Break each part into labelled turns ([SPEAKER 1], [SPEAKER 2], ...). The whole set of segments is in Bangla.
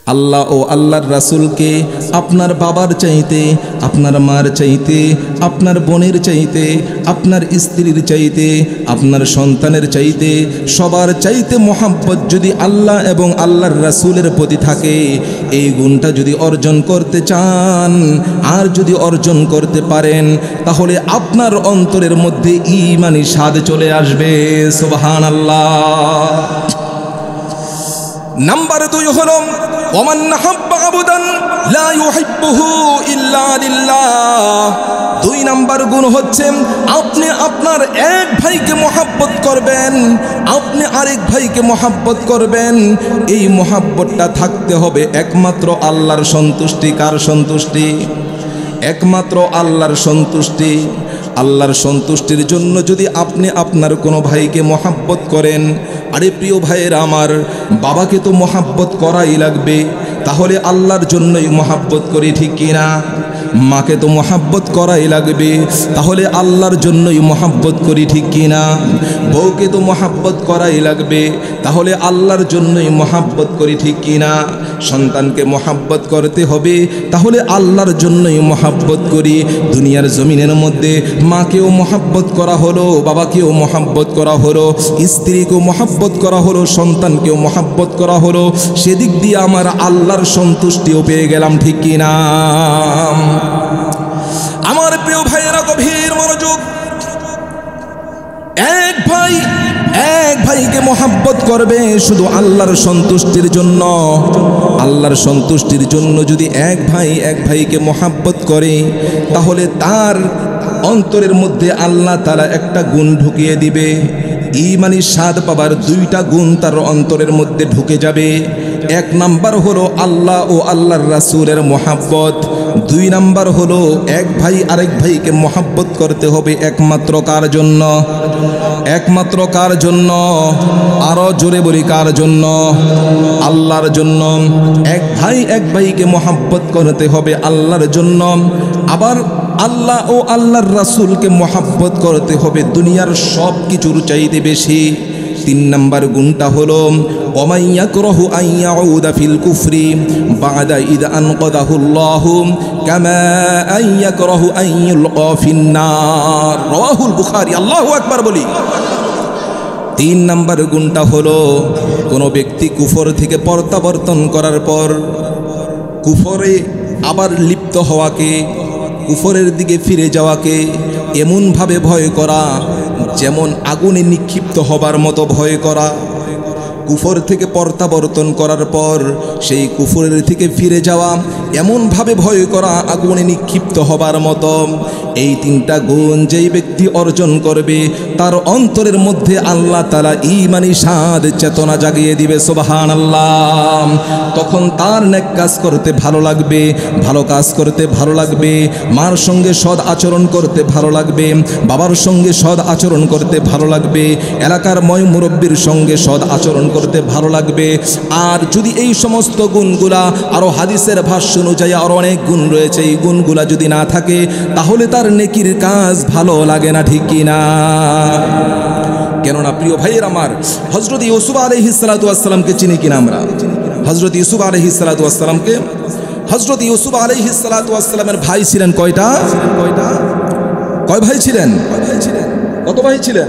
[SPEAKER 1] আল্লাহ ও আল্লাহর রাসূলকে আপনার বাবার চাইতে, আপনার মার চাইতে, আপনার বোনের চাইতে, আপনার স্ত্রীর চাইতে, আপনার সন্তানের চাইতে, সবার চাইতে মহাব্বত যদি আল্লাহ এবং আল্লাহর রাসূলের প্রতি থাকে, এই গুণটা যদি অর্জন করতে চান আর যদি অর্জন করতে পারেন, তাহলে আপনার অন্তরের মধ্যে ঈমানি স্বাদ চলে আসবে। সুবহানাল্লাহ। নাম্বার 2 হলো ওমান নাহাব্বা আবদান লা ইউহিব্বুহু ইল্লা লিল্লাহ। 2 নাম্বার গুণ হচ্ছে আপনি আপনার এক ভাইকে মহব্বত করবেন, আপনি আরেক ভাইকে মহব্বত করবেন। এই মহব্বতটা থাকতে হবে একমাত্র আল্লাহর সন্তুষ্টি। কার সন্তুষ্টি? একমাত্র আল্লাহর সন্তুষ্টি। আল্লাহর সন্তুষ্টির জন্য যদি আপনি আপনার কোনো ভাইকে মহব্বত করেন, আরে প্রিয় ভাইয়েরা আমার, বাবাকে তো মহব্বত করাই লাগবে, তাহলে আল্লাহর জন্যই মহব্বত করি, ঠিক কিনা? মাকে তো মহব্বত করাই লাগবে, তাহলে আল্লাহর জন্যই মহব্বত করি, ঠিক কিনা? বউকে তো মহব্বত করাই লাগবে, তাহলে আল্লাহর জন্যই মহব্বত করি, ঠিক কিনা? সন্তানকে মহব্বত করতে হবে, তাহলে আল্লাহর জন্যই মহব্বত করি। দুনিয়ার জমিনের মধ্যে মাকেও মহব্বত করা হলো, বাবাকেও মহব্বত করা হলো, স্ত্রীকেও মহব্বত করা হলো, সন্তানকেও মহব্বত করা হলো, সেদিক দিয়ে আমার আল্লাহর সন্তুষ্টিও পেয়ে গেলাম, ঠিক কিনা? আমার প্রিয় ভাইয়েরা, গভীর মনোযোগ। এক ভাইকে মহব্বত করবে শুধু আল্লাহর সন্তুষ্টির জন্য। আল্লাহর সন্তুষ্টির জন্য যদি এক ভাইকে মহব্বত করে, তাহলে তার অন্তরের মধ্যে আল্লাহ তাআলা একটা গুণ ঢুকিয়ে দিবে। ঈমানি স্বাদ পাবার 2টা গুণ তার অন্তরের মধ্যে ঢুকে যাবে। 1 নাম্বার হলো আল্লাহ ও আল্লাহর রাসূলের মহব্বত। 2 নাম্বার হলো এক ভাই আরেক ভাইকে মহব্বত করতে হবে একমাত্র কার জন্য? একমাত্র কার জন্য? আরো জোরে বলি, কার জন্য? আল্লাহর জন্য। এক ভাইকে মহব্বত করতে হবে আল্লাহর জন্য। আবার আল্লাহ ও আল্লাহর রাসূলকে মহব্বত করতে হবে দুনিয়ার সব কিছুর চাইতে বেশি। 3 নাম্বার গুণটা হলো ওমাই ইয়াকরাহু আন ইয়াউদা ফিল কুফরি বাদা ইযা আনকাদাহুল্লাহু কামা আন ইয়াকরাহু আন ইউলকা ফিন নার। রাওয়াহুল বুখারী। আল্লাহু আকবার বলি। 3 নাম্বার গুণটা হলো কোনো ব্যক্তি কুফর থেকে প্রত্যাবর্তন করার পর কুফরে আবার লিপ্ত হওয়াকে, কুফরের দিকে ফিরে যাওয়াকে এমনভাবে ভয় করা যেমন আগুনে নিক্ষিপ্ত হবার মতো ভয় করা। কুফর থেকে প্রত্যাবর্তন করার পর সেই কুফরের থেকে ফিরে যাওয়া এমনভাবে ভয় করা আগুনে নিক্ষিপ্ত হবার মতো। এই 3টা গুণ যেই ব্যক্তি অর্জন করবে, তার অন্তরের মধ্যে আল্লাহ তাআলা ঈমানি স্বাদ চেতনা জাগিয়ে দিবে। সুবহানাল্লাহ। তখন তার নেক কাজ করতে ভালো লাগবে, ভালো কাজ করতে ভালো লাগবে, মার সঙ্গে সৎ আচরণ করতে ভালো লাগবে, বাবার সঙ্গে সৎ আচরণ করতে ভালো লাগবে, এলাকার মুরব্বির সঙ্গে সৎ আচরণ করতে ভালো লাগবে। আর যদি এই সমস্ত গুণগুলা, আরো হাদিসের ভাষ্য অনুযায়ী আরো অনেক গুণ রয়েছে, এই গুণগুলা যদি না থাকে, তাহলে তার নেকির কাজ ভালো লাগে না, ঠিক কিনা? কেননা প্রিয় ভাইয়ের আমার, হযরত ইউসুফ আলাইহিস সালাতু ওয়াস সালামকে চিনি কিনা আমরা? হযরত ইউসুফ আলাইহিস সালাতু ওয়াস সালামকে, হযরত ইউসুফ আলাইহিস সালাতু ওয়াস সালামের ভাই ছিলেন কয়টা? কয় ভাই ছিলেন? কত ভাই ছিলেন?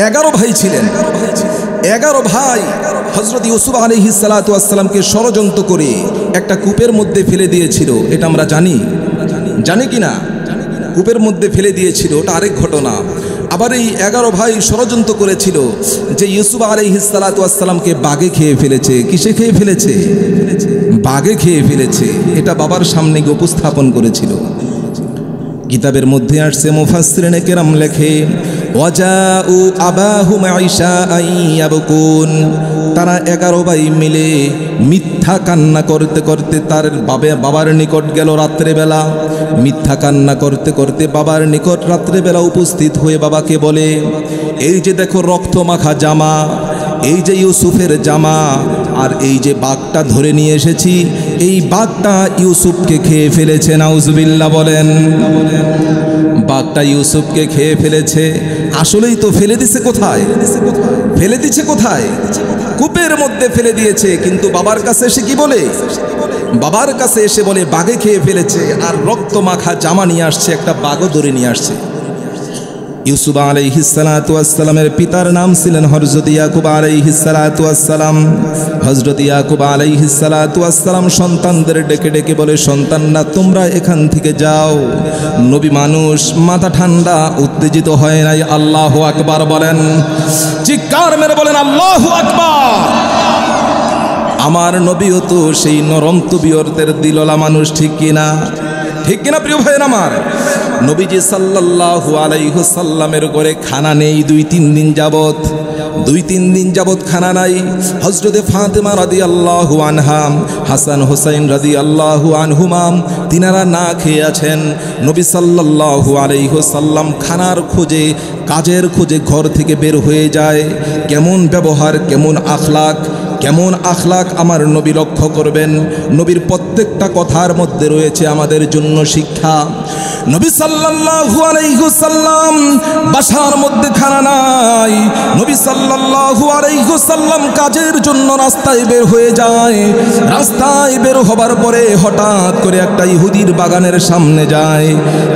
[SPEAKER 1] 11 ভাই ছিলেন। 11 ভাই হযরত ইউসুফ আলাইহিস সালাতু ওয়াস সালামকে ষড়যন্ত্র করে একটা কূপের মধ্যে ফেলে দিয়েছিল। এটা আমরা জানি কিনা? কূপের মধ্যে ফেলে দিয়েছিল, ওটা আরেক ঘটনা। আবার এই 11 ভাই ষড়যন্ত্র করেছিল যে ইউসুফ আলাইহিস সালাতু ওয়াস সালামকে বাঘে খেয়ে ফেলেছে। কিসে খেয়ে ফেলেছে? বাঘে খেয়ে ফেলেছে। এটা বাবার সামনে গিয়ে উপস্থাপন করেছিল। কিতাবের মধ্যে আসছে, মুফাসসিরিনে কেরাম লেখে, ওয়াজাউ আবাহুম ইশাআন ইয়াবকুন। তারা 11 ভাই মিলে মিথ্যা কান্না করতে করতে তার বাবার নিকট গেল রাত্রেবেলা। মিথ্যা কান্না করতে করতে বাবার নিকট রাত্রেবেলা উপস্থিত হয়ে বাবাকে বলে, এই যে দেখো রক্ত মাখা জামা, এই যে ইউসুফের জামা, আর এই যে বাঘটা ধরে নিয়ে এসেছি, এই বাঘটা ইউসুফকে খেয়ে ফেলেছে। নাউজুবিল্লাহ বলেন। বাঘটা ইউসুফকে খেয়ে ফেলেছে। আসলেই তো ফেলে দিছে কোথায়? ফেলে দিছে কোথায়? কূপের মধ্যে ফেলে দিয়েছে। কিন্তু বাবার কাছে এসে কি বলে? বাবার কাছে এসে বলে বাঘে খেয়ে ফেলেছে, আর রক্ত মাখা জামা নিয়ে আসছে, একটা বাঘও ধরে নিয়ে আসছে। ইউসুফ আলাইহিস সালাতু ওয়াস সালামের পিতার নাম ছিলেন হযরত ইয়াকুব আলাইহিস সালাতু ওয়াস সালাম। হযরত ইয়াকুব আলাইহিস সালাতু ওয়াস সালাম সন্তানদের ডেকে ডেকে বলে, সন্তানরা তোমরা এখান থেকে যাও। নবী মানুষ, মাথা ঠান্ডা, উত্তেজিত হয় নাই। আল্লাহু আকবার বলেন, চিৎকার মেরে বলেন আল্লাহু আকবার। আমার নবীও তো সেই নরম তবিয়তের দিলওয়ালা মানুষ, ঠিক কিনা? ঠিক কিনা প্রিয় ভাইয়ের আমার? নবীজি সাল্লাল্লাহু আলাইহি ওয়াসাল্লামের ঘরে খানা নেই 2-3 দিন যাবত। 2-3 দিন যাবত খানা নাই। হযরতে ফাতেমা রাদিয়াল্লাহু আনহা, হাসান হোসেন রাদিয়াল্লাহু আনহুমা, তিনারা না খেয়ে আছেন। নবী সাল্লাল্লাহু আলাইহি ওয়াসাল্লাম খানার খোঁজে, কাজের খোঁজে ঘর থেকে বের হয়ে যায়। কেমন ব্যবহার, কেমন আখলাক, কেমন আখলাক আমার নবী লক্ষ্য করবেন। নবীর প্রত্যেকটা কথার মধ্যে রয়েছে আমাদের জন্য শিক্ষা। নবী সাল্লাল্লাহু আলাইহি ওয়াসাল্লাম বাসার মধ্যে খানা নাই। নবী সাল্লাল্লাহু আলাইহি ওয়াসাল্লাম কাজের জন্য রাস্তায় বের হয়ে যায়। রাস্তায় বের হবার পরে হঠাৎ করে একটা ইহুদির বাগানের সামনে যায়।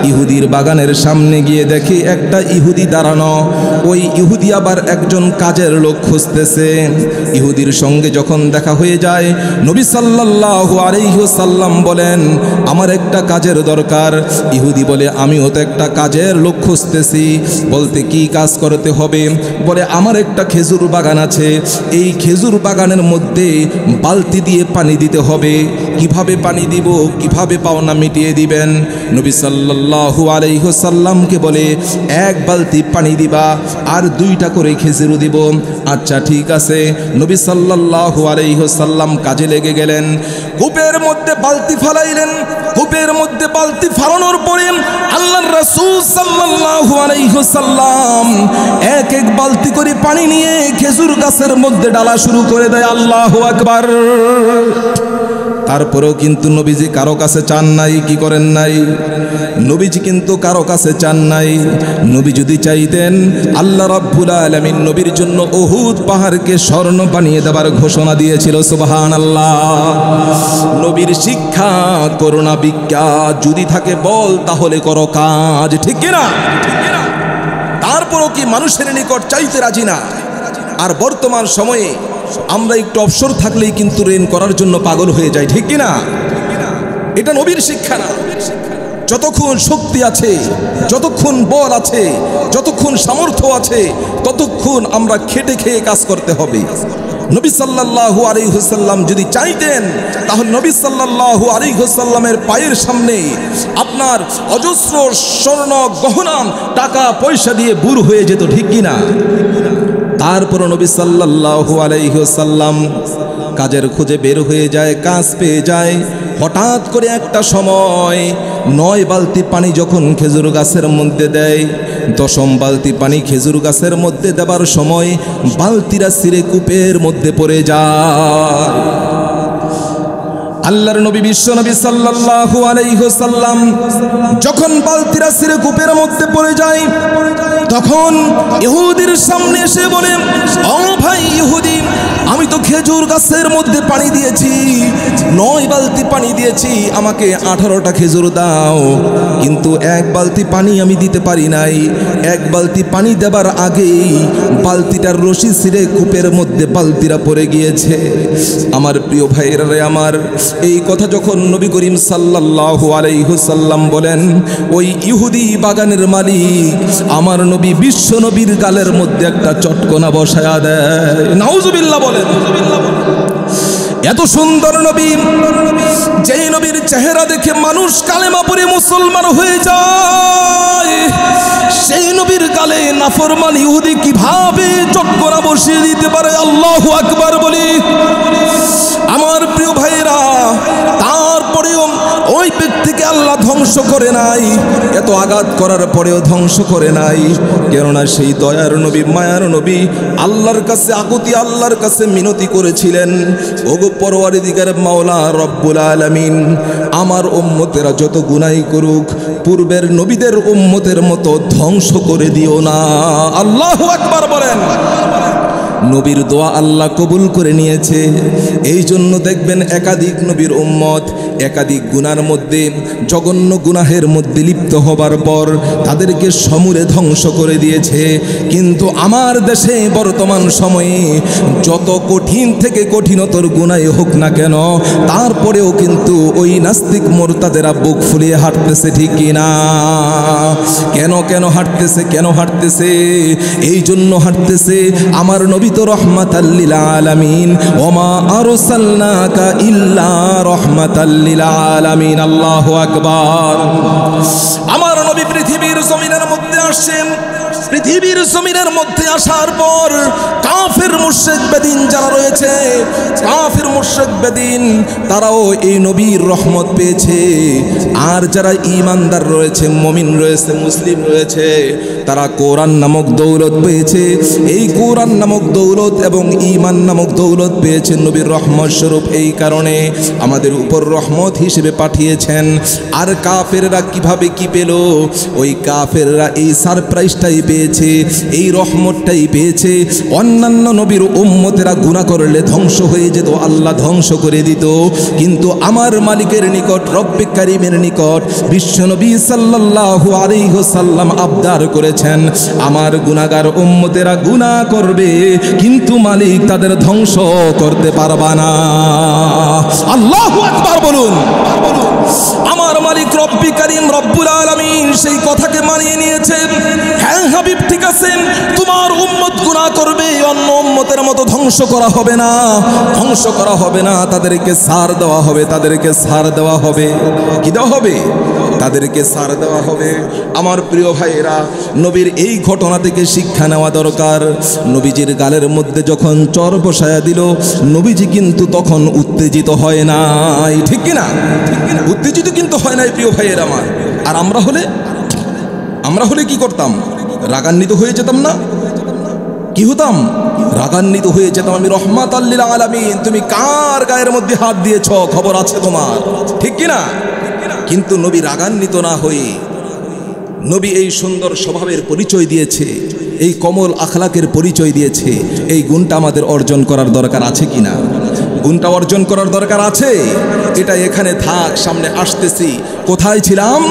[SPEAKER 1] ইহুদির বাগানের সামনে গিয়ে দেখে একটা ইহুদি দাঁড়ানো। ওই ইহুদি আবার একজন কাজের লোক খুঁজতেছে। ইহুদির সঙ্গে যখন দেখা হয়ে যায়, নবী সাল্লাল্লাহু আলাইহি ওয়াসাল্লাম বলেন, আমার একটা কাজের দরকার। ইহুদি বলে, আমিও তো একটা কাজের লোক খুঁজতেছি। বলতে, কি কাজ করতে হবে? বলে, আমার একটা খেজুর বাগান আছে, এই খেজুর বাগানের মধ্যে বালতি দিয়ে পানি দিতে হবে। কিভাবে পানি দিব, কিভাবে পাওনা মিটিয়ে দিবেন? নবী সাল্লাল্লাহু আলাইহি ওয়াসাল্লামকে বলে, 1 বালতি পানি দিবা আর 2টা করে খেজুর দিব। আচ্ছা ঠিক আছে। নবী সাল্লাল্লাহু আলাইহি ওয়াসাল্লাম কাজে লেগে গেলেন। কূপের মধ্যে বালতি ফালাইলেন। কূপের মধ্যে বালতি ফালানোর পরে আল্লাহর রাসূল সাল্লাল্লাহু আলাইহি ওয়াসাল্লাম এক বালতি করে পানি নিয়ে খেজুর গাছের মধ্যে ঢালা শুরু করে দেয়। আল্লাহু আকবার। তারপরেও কিন্তু নবীজি কারো কাছে চান নাই। কি করেন নাই? নবীজি কিন্তু কারো কাছে চান নাই। নবী যদি চাইতেন, আল্লাহ রাব্বুল আলামিন নবীর জন্য উহুদ পাহাড়কে স্বর্ণ বানিয়ে দেবার ঘোষণা দিয়েছিল। সুবহানাল্লাহ। নবীর শিক্ষা, করুণা, বিজ্ঞা যদি থাকে বল, তাহলে করো কাজ, ঠিক কিনা? তারপরও কি মানুষের নিকট চাইতে রাজি না। আর বর্তমান সময়ে আমরা একটু অবসর থাকলেই কিন্তু ঋণ করার জন্য পাগল হয়ে যাই, ঠিক কিনা? এটা নবীর শিক্ষা না। যতক্ষণ শক্তি আছে, যতক্ষণ বল আছে, যতক্ষণ সামর্থ্য আছে, ততক্ষণ আমরা খেটে খেয়ে কাজ করতে হবে। নবী সাল্লাল্লাহু আলাইহি ওয়াসাল্লাম যদি চাইতেন, তাহলে নবী সাল্লাল্লাহু আলাইহি ওয়াসাল্লামের পায়ের সামনে আপনার অজস্র স্বর্ণ গহনা, টাকা পয়সা দিয়ে বুর হয়ে যেত, ঠিক কিনা? তারপর নবী সাল্লাল্লাহু আলাইহি ওয়াসাল্লাম কাজের খোঁজে বের হয়ে যায়, কাজ পেয়ে যায়। হঠাৎ করে একটা সময় 9 বালতি পানি যখন খেজুর গাছের মধ্যে দেয়, 10ম বালতি পানি খেজুর গাছের মধ্যে দেবার সময় বালতিরা ছিঁড়ে কূপের মধ্যে পড়ে যায়। আল্লাহর নবী বিশ্ব নবী সাল্লাল্লাহু আলাইহি ওয়াসাল্লাম যখন বালতিরা ছিঁড়ে কূপের মধ্যে পড়ে যায়, তখন ইহুদির সামনে এসে বলে, ও ভাই ইহুদি, আমি তো খেজুর গাছের মধ্যে পানি দিয়েছি, 9 বালতি পানি দিয়েছি, আমাকে 18টা খেজুর দাও। কিন্তু 1 বালতি পানি আমি দিতে পারি নাই। 1 বালতি পানি দেবার আগেই বালতিটার রশি ছিঁড়ে কূপের মধ্যে বালতিরা পড়ে গিয়েছে। আমার প্রিয় ভাইয়েরা আমার, এই কথা যখন নবী করিম সাল্লাল্লাহু আলাইহি ওয়াসাল্লাম বলেন, ওই ইহুদি বাগানের মালিক আমার নবী বিশ্ব নবীর গালের মধ্যে একটা চটকনা বসায়া দেয়। নাউজুবিল্লাহ বলেন। এত সুন্দর নবী, যেই নবীর চেহারা দেখে মানুষ কালেমা পড়ে মুসলমান হয়ে যায়, সেই নবীর গালে নাফরমান ইহুদি কিভাবে চটকনা বসিয়ে দিতে পারে? আল্লাহু আকবার বলি। আমার প্রিয় ভাইরা, তারপরেও ওই ব্যক্তিকে আল্লাহ ধ্বংস ধ্বংস করে নাই, এত আঘাত করার পরেও ধ্বংস করে নাই। কেননা সেই দয়ার নবী, মায়ার নবী আল্লাহর কাছে আকুতি, আল্লাহর কাছে মিনতি করেছিলেন, ওগো পরওয়ারদিগার মাওলা রব্বুল আলামিন, আমার উম্মতেরা যত গুনাহ করুক পূর্বের নবীদের উম্মতের মতো ধ্বংস করে দিও না। আল্লাহু আকবার বলেন। নবীর দোয়া আল্লাহ কবুল করে নিয়েছে। এই জন্য দেখবেন একাধিক নবীর উম্মত একাধিক গুনার মধ্যে, জঘন্য গুনাহের মধ্যে লিপ্ত হবার পর তাদেরকে সমূলে ধ্বংস করে দিয়েছে। কিন্তু আমার দেশে বর্তমান সময়ে যত কঠিন থেকে কঠিনতর গুনাহ হোক না কেন, তারপরেও কিন্তু ওই নাস্তিক মোরতাদেরা বুক ফুলিয়ে হাঁটতেছে, ঠিক কিনা? কেন হাঁটতেছে? কেন হাঁটতেছে? এই জন্য হাঁটতেছে, আমার নবী তো রহমাতাল লিল আলামিন, ওমা আরসালনাকা ইল্লা রহমাতাল লিল আলামিন। আল্লাহু আকবার। আমার নবী পৃথিবীর জমিনের মধ্যে আসেন। পৃথিবীর জমিনের মধ্যে আসার পর কাফের মুশরিক বেদিন যারা রয়েছে, কাফের মুশরিক বেদিন তারাও এই নবীর রহমত পেয়েছে। আর যারা ঈমানদার রয়েছে, মুমিন রয়েছে, মুসলিম রয়েছে, তারা কোরআন নামক দৌলত পেয়েছে। এই কোরআন নামক দৌলত এবং ঈমান নামক দৌলত পেয়েছেন নবীর রহমত স্বরূপ। এই কারণে আমাদের উপর রহমত হিসেবে পাঠিয়েছেন। আর কাফেররা কিভাবে কি পেল? ওই কাফেররা এই সারপ্রাইজটাই পেয়েছে, এই রহমতটাই পেয়েছে। অন্যান্য নবীর উম্মতেরা গুনাহ করলে ধ্বংস হয়ে যেত, আল্লাহ ধ্বংস করে দিত। কিন্তু আমার মালিকের নিকট, রব্বে কারীমের নিকট বিশ্বনবী সাল্লাল্লাহু আলাইহি ওয়াসাল্লাম আবদার করেছেন, আমার গুনাহগার উম্মতেরা গুনাহ করবে কিন্তু মালিক তাদের ধ্বংস করতে পারবে না। আল্লাহু আকবার বলুন। আমার মালিক রব্বে কারীম রব্বুল আলামিন সেই কথাকে মানিয়ে নিয়েছেন। হ্যাঁ হাবিব, ঠিক আছে, তোমার উম্মত গুনাহ করবে, অন্য উম্মতের মতো ধ্বংস করা হবে না, ধ্বংস করা হবে না, তাদেরকে ছাড় দেওয়া হবে, তাদেরকে ছাড় দেওয়া হবে। কি দেওয়া হবে? তাদেরকে ছাড় দেওয়া হবে। আমার প্রিয় ভাইয়েরা, নবীর এই ঘটনা থেকে শিক্ষা নেওয়া দরকার। নবীজির গালের মধ্যে যখন চর বসায়া দিল, নবীজি কিন্তু তখন উত্তেজিত হয় নাই, ঠিক কিনা? উত্তেজিত কিন্তু হয় নাই প্রিয় ভাইয়ের আমার। আর আমরা হলে কি করতাম? রাগান্বিত হয়ে যেতাম না? কি হতাম? রাগান্বিত হয়ে যেতাম। আমি রহমাতাল লিল আলামিন, তুমি কার গায়ের মধ্যে হাত দিয়েছ, খবর আছে তোমার, ঠিক কিনা? কিন্তু নবী রাগান্বিত না হয়ে, নবী এই সুন্দর স্বভাবের পরিচয় দিয়েছে, এই কমল আখলাকের পরিচয় দিয়েছে। এই গুণটা আমাদের অর্জন করার দরকার আছে কিনা? গুণটা অর্জন করার দরকার আছে। এটা এখানে থাক, সামনে আসতেছি। কোথায় ছিলাম?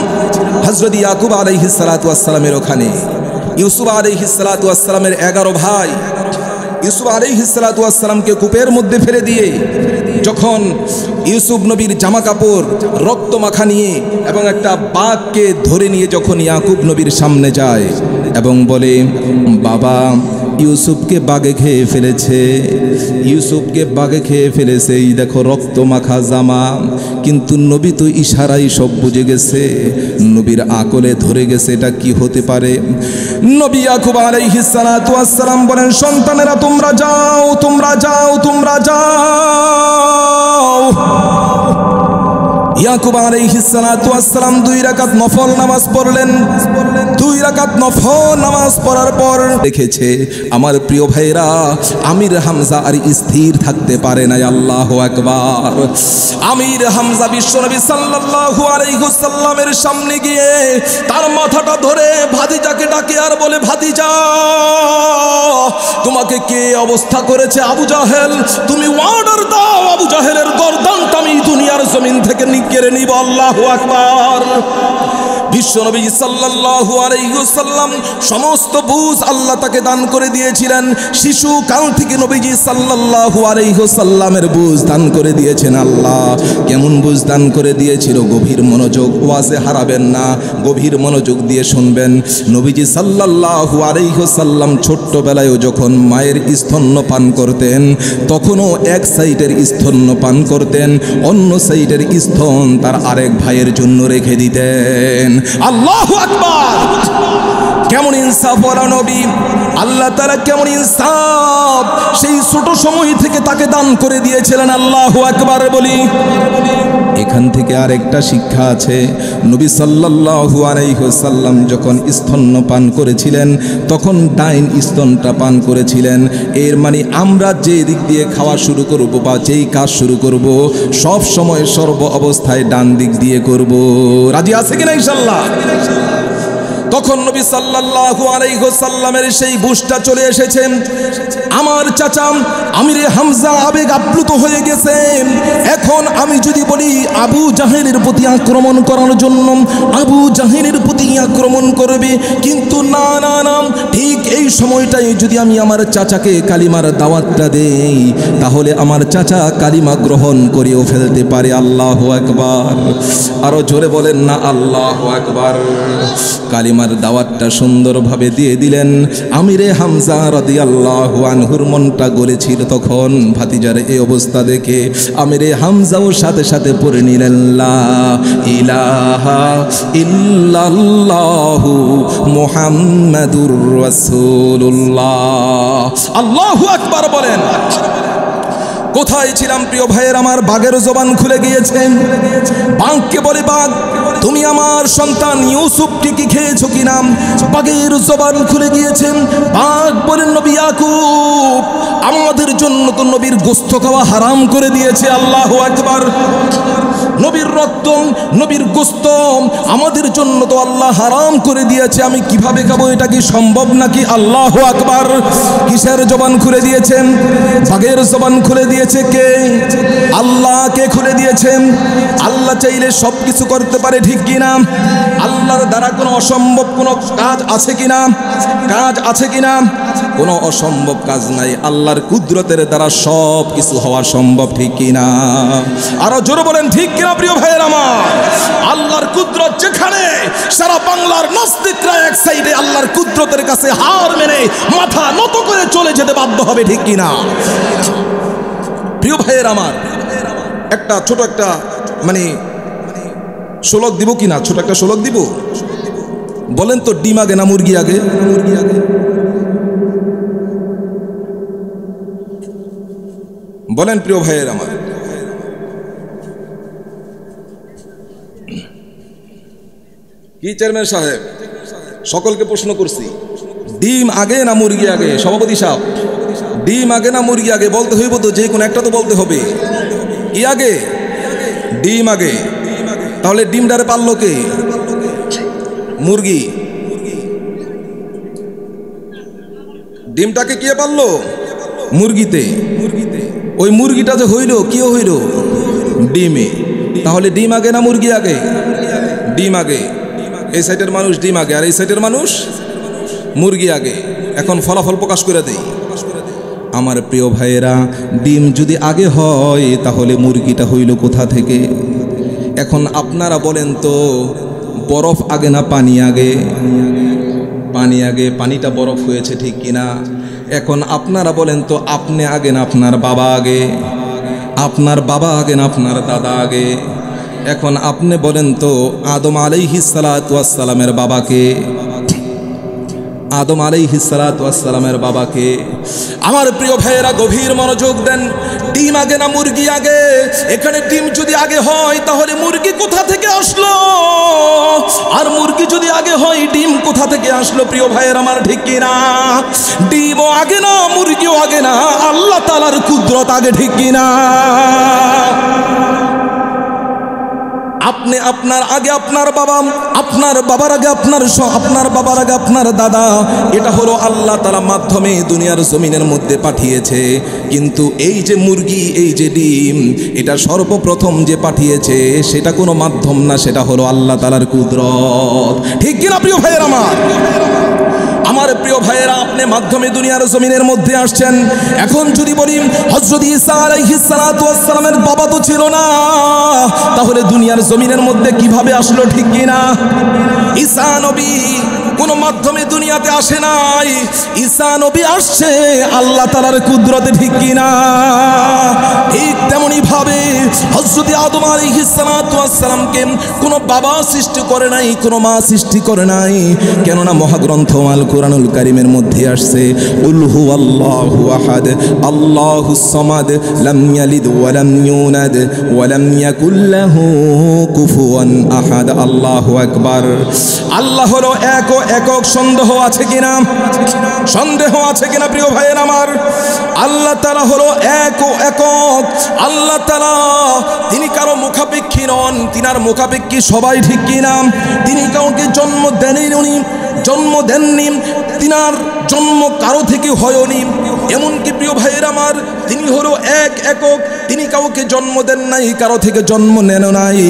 [SPEAKER 1] হযরত ইয়াকুব আলাইহিস সালাতু ওয়াস সালামের ওখানে। ইউসুফ আলাইহিস সালাতু ওয়াস সালামের 11 ভাই ইউসুফ আলাইহিস সালাতু ওয়াস সালামকে কূপের মধ্যে ফেলে দিয়ে যখন ইউসুফ নবীর জামা কাপড় রক্ত মাখা নিয়ে এবং একটা বাঘকে ধরে নিয়ে যখন ইয়াকুব নবীর সামনে যায় এবং বলে, বাবা ইউসুফকে বাঘে খেয়ে ফেলেছে, ইউসুফকে বাঘে খেয়ে ফেলেছে, এই দেখো রক্ত মাখা জামা। কিন্তু নবী তো ইশারাই সব বুঝে গেছে, নবীর আকলে ধরে গেছে এটা কি হতে পারে। নবী ইয়াকুব আলাইহিস সালাতু ওয়াস সালাম বলেন, সন্তানেরা তোমরা যাও, তোমরা যাও, তোমরা যাও। ইয়াকুব আলাইহিস সালাতু ওয়াস সালাম 2 রাকাত নফল নামাজ পড়লেন। 2 রাকাত নফল নামাজ পড়ার পর দেখেছে, আমার প্রিয় ভাইরা, আমির হামজা আর স্থির থাকতে পারে না। আল্লাহু আকবার। আমির হামজা বিশ্বনবী সাল্লাল্লাহু আলাইহি ওয়াসাল্লামের সামনে গিয়ে তার মাথাটা ধরে ভাতিজাকে ডাকে আর বলে, ভাতিজা তোমাকে কে অবস্থা করেছে? আবু জাহেল। তুমি অর্ডার দাও, আবু জাহেলের গর্দানটা আমি দুনিয়ার জমিন থেকে কেড়ে নিব। আল্লাহু আকবার। বিশ্বনবী সাল্লাল্লাহু আলাইহি ওয়াসাল্লাম সমস্ত বুঝ আল্লাহ তাকে দান করে দিয়েছিলেন। শিশু কাল থেকে নবীজি সাল্লাল্লাহু আলাইহি ওয়াসাল্লামের বুঝ দান করে দিয়েছেন আল্লাহ। কেমন বুঝ দান করে দিয়েছিল? গভীর মনোযোগ, ওয়াজে হারাবেন না, গভীর মনোযোগ দিয়ে শুনবেন। নবীজি সাল্লাল্লাহু আলাইহি ওয়াসাল্লাম ছোট্টবেলায়ও যখন মায়ের স্তন্য পান করতেন, তখনও এক সাইডের স্তন্য পান করতেন, অন্য সাইডের স্তন তার আরেক ভাইয়ের জন্য রেখে দিতেন। আল্লাহু আকবার। কেমন ইনসাফওয়ালা নবী, আল্লাহ তাআলা কেমন ইনসাফ সেই ছোট সময় থেকে তাকে দান করে দিয়েছিলেন। আল্লাহু আকবার বলি। এখানে এখান থেকে আরেকটা শিক্ষা আছে। নবী সাল্লাল্লাহু আলাইহি ওয়াসাল্লাম যখন স্তন্যপান করেছিলেন তখন ডাইন স্তনটা পান করেছিলেন। এর মানে আমরা যে দিক দিয়ে খাওয়া শুরু করব বা যেই কাজ শুরু করব সব সময় সর্ব অবস্থায় ডান দিক দিয়ে করব। রাজি আছে কিনা ইনশাআল্লাহ? তখন নবী সাল্লাল্লাহু আলাইহি ওয়াসাল্লামের সেই বুশটা চলে এসেছে। আমার চাচা আমিরে হামজা আবেগ আপ্লুত হয়ে গেছে। এখন আমি যদি বলি আবু জাহেলের প্রতি আক্রমণ করার জন্য আবু জাহেলের প্রতি আক্রমণ করবে, কিন্তু না না না, ঠিক এই সময়টাই যদি আমি আমার চাচাকে কালিমার দাওয়াতটা দেই তাহলে আমার চাচা কালিমা গ্রহণ করেও ফেলতে পারে। আল্লাহু আকবার, আরো জোরে বলেন না আল্লাহু আকবার। কালিমার দাওয়াতটা সুন্দরভাবে দিয়ে দিলেন। আমিরে হামজা রাদিয়াল্লাহু আনহুর মনটা গলেছিল তখন ভাতিজার এই অবস্থা দেখে। আমিরে হামজাও সাথে সাথে পড়ে নিলেন লা ইলাহা ইল্লাল্লাহু মুহাম্মাদুর রাসূলুল্লাহ। আল্লাহু আকবার বলেন। কোথায় ছিলাম প্রিয় ভাইয়ের আমার? বাঘের জবান খুলে গিয়েছে। বাঘকে বলে, বাঘ তুমি আমার সন্তান ইউসুফকে কি খেয়েছো কিনা? বাঘের জবান খুলে গিয়েছেন। বাঘ বলেন, নবী ইয়াকুব আমাদের জন্য তো নবীর গোশত খাওয়া হারাম করে দিয়েছে। আল্লাহু আকবার। নবীর রক্ত নবীর গোশত আমাদের জন্য তো আল্লাহ হারাম করে দিয়েছে, আমি কিভাবে খাবো? এটা কি সম্ভব নাকি? আল্লাহু আকবার। কিসের জবান খুলে দিয়েছেন? বাঘের জবান খুলে দিয়েছে কে? আল্লাহ। কে খুলে দিয়েছেন? আল্লাহ চাইলে সব কিছু করতে পারে, ঠিক কিনা? আল্লাহর দ্বারা কোনো অসম্ভব কোনো কাজ আছে কিনা? কাজ আছে কিনা? কোনো অসম্ভব কাজ নাই। আল্লাহর কুদরতের দ্বারা সব কিছু হওয়া সম্ভব, ঠিক কিনা? আরো জোরে বলেন ঠিক কিনা প্রিয় ভাইয়ের আমার? আল্লাহর কুদরত যেখানে, সারা বাংলার নাস্তিকরা এক সাইডে আল্লাহর কুদরতের কাছে হার মেনে মাথা নত করে চলে যেতে বাধ্য হবে, ঠিক কিনা? প্রিয় ভাইয়ের আমার, একটা ছোট একটা মানে শোলক দিব কিনা? ছোট একটা শোলক দিব। বলেন তো, ডিম আগে না মুরগি আগে? বলেন প্রিয় ভাইয়ের আমার। কি চেয়ারম্যান সাহেব, সকলকে প্রশ্ন করছি, ডিম আগে না মুরগি আগে? সভাপতি সাহেব, ডিম আগে না মুরগি আগে? বলতে হইব তো, যে কোনো একটা তো বলতে হবে। কি আগে? ডিম আগে। তাহলে ডিমটারে পারলো কে? মুরগি। ডিমটাকে কে পারলো? মুরগিতে। ওই মুরগিটা যে হইল, কি হইল? ডিমে। তাহলে ডিম আগে না মুরগি আগে? ডিম আগে। এই সাইডের মানুষ ডিম আগে, আর এই সাইডের মানুষ মুরগি আগে। এখন ফলাফল প্রকাশ করে দেই। আমার প্রিয় ভাইয়েরা, ডিম যদি আগে হয় তাহলে মুরগিটা হইল কোথা থেকে? এখন আপনারা বলেন তো, বরফ আগে না পানি আগে? পানি আগে। পানিটা বরফ হয়েছে, ঠিক কিনা? এখন আপনারা বলেন তো, আপনি আগে না আপনার বাবা আগে? আপনার বাবা আগে না আপনার দাদা আগে? এখন আপনি বলেন তো, আদম আলাইহিস সালাতু ওয়াস সালামের বাবাকে? আদম আলাইহিস সালাতু ওয়াস সালামের বাবাকে? আমার প্রিয় ভাইয়েরা গভীর মনোযোগ দেন। ডিম আগে না মুরগি আগে? এখানে ডিম যদি আগে হয় তাহলে মুরগি কোথা থেকে আসলো? আর মুরগি যদি আগে হয় ডিম কোথা থেকে আসলো? প্রিয় ভাইয়ের আমার, ঠিক কিনা? ডিমও আগে না, মুরগিও আগে না, আল্লাহ তাআলার কুদরত আগে, ঠিক কিনা? আপনি আপনার আগে আপনার বাবা, আপনার বাবার আগে আপনার বাবার আগে আপনার দাদা। এটা হলো আল্লাহ তাআলা মাধ্যমে দুনিয়ার জমিনের মধ্যে পাঠিয়েছে। কিন্তু এই যে মুরগি, এই যে ডিম, এটা সর্বপ্রথম যে পাঠিয়েছে সেটা কোনো মাধ্যম না, সেটা হলো আল্লাহ তাআলার কুদরত, ঠিক কিনা প্রিয় ভাইয়ের আমার? আমার প্রিয় ভাইয়েরা, আপনি মাধ্যমে দুনিয়ার জমিনের মধ্যে আসছেন। এখন যদি বলি হযরত ঈসা আলাইহিস সালাতু ওয়াস সালামের বাবা তো ছিল না, তাহলে দুনিয়ার জমিনের মধ্যে কিভাবে আসলো, ঠিক কিনা? ঈসা নবী কোনো মাধ্যমে দুনিয়াতে আসে নাই, ঈসা নবী আসছে আল্লাহ তাআলার কুদরতে, ঠিক কিনা? ঠিক তেমনি ভাবে হযরত আদম আলাইহিস সালাতু ওয়াস সালামকে কোনো বাবা সৃষ্টি করে নাই, কোনো মা সৃষ্টি করে নাই। কেননা মহাগ্রন্থ আল কোরআনুল কারীমের মধ্যে আসছে উল হুয়াল্লাহু আহাদ আল্লাহুস সামাদ লাম ইয়ালিদ ওয়া লাম ইউলাদ ওয়া লাম ইয়াকুল লাহু কুফুয়ান আহাদ। আল্লাহু আকবার। আল্লাহ হলো এক ও একক। সন্দেহ আছে কিনা? সন্দেহ আছে কিনা প্রিয় ভাইয়ের আমার? আল্লাহ তাআলা হলো এক ও একক। আল্লাহ তাআলা তিনি কারো মুখাপেক্ষী নন, তিনার মুখাপেক্ষী সবাই, ঠিক কিনা? তিনি কাউকে জন্ম দেননি, তিনার জন্ম কারো থেকে হয়নি। এমনকি প্রিয় ভাইয়ের আমার, তিনি হলো এক একক, তিনি কাউকে জন্ম দেন নাই, কারো থেকে জন্ম নেন নাই।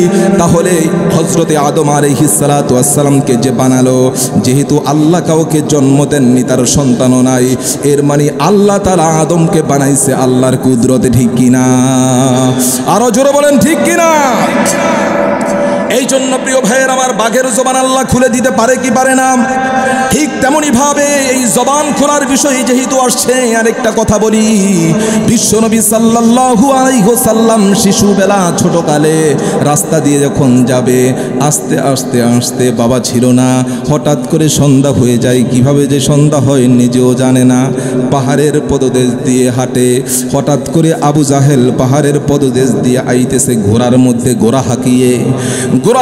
[SPEAKER 1] তাহলে হযরতে আদম আলাইহিস সালাতু ওয়াস সালামকে যে বানালো, যেহেতু আল্লাহ কাউকে জন্ম দেননি, তার সন্তানও নাই, এর মানে আল্লাহ তাআলা আদমকে বানাইছে আল্লাহর কুদরতে, ঠিক কিনা? আরো জোরে বলেন ঠিক কিনা? এই জন্য প্রিয় ভাইয়ের আমার, বাঘের জবান আল্লাহ খুলে দিতে পারে কি পারে না? ঠিক তেমনি ভাবে এই জবান খোলার বিষয় যেহেতু আসছে, আরেকটা কথা বলি। বিশ্বনবী সাল্লাল্লাহু আলাইহি ওয়াসাল্লাম শিশুবেলা ছোটকালে রাস্তা দিয়ে যখন যাবে, আস্তে আস্তে আস্তে বাবা ছিল না, হঠাৎ করে সন্ধ্যা হয়ে যায়। কিভাবে যে সন্ধ্যা হয় নিজেও জানে না। পাহাড়ের পদদেশ দিয়ে হাঁটে, হঠাৎ করে আবু জাহেল পাহাড়ের পদদেশ দিয়ে আইতেছে ঘোড়ার মধ্যে ঘোড়া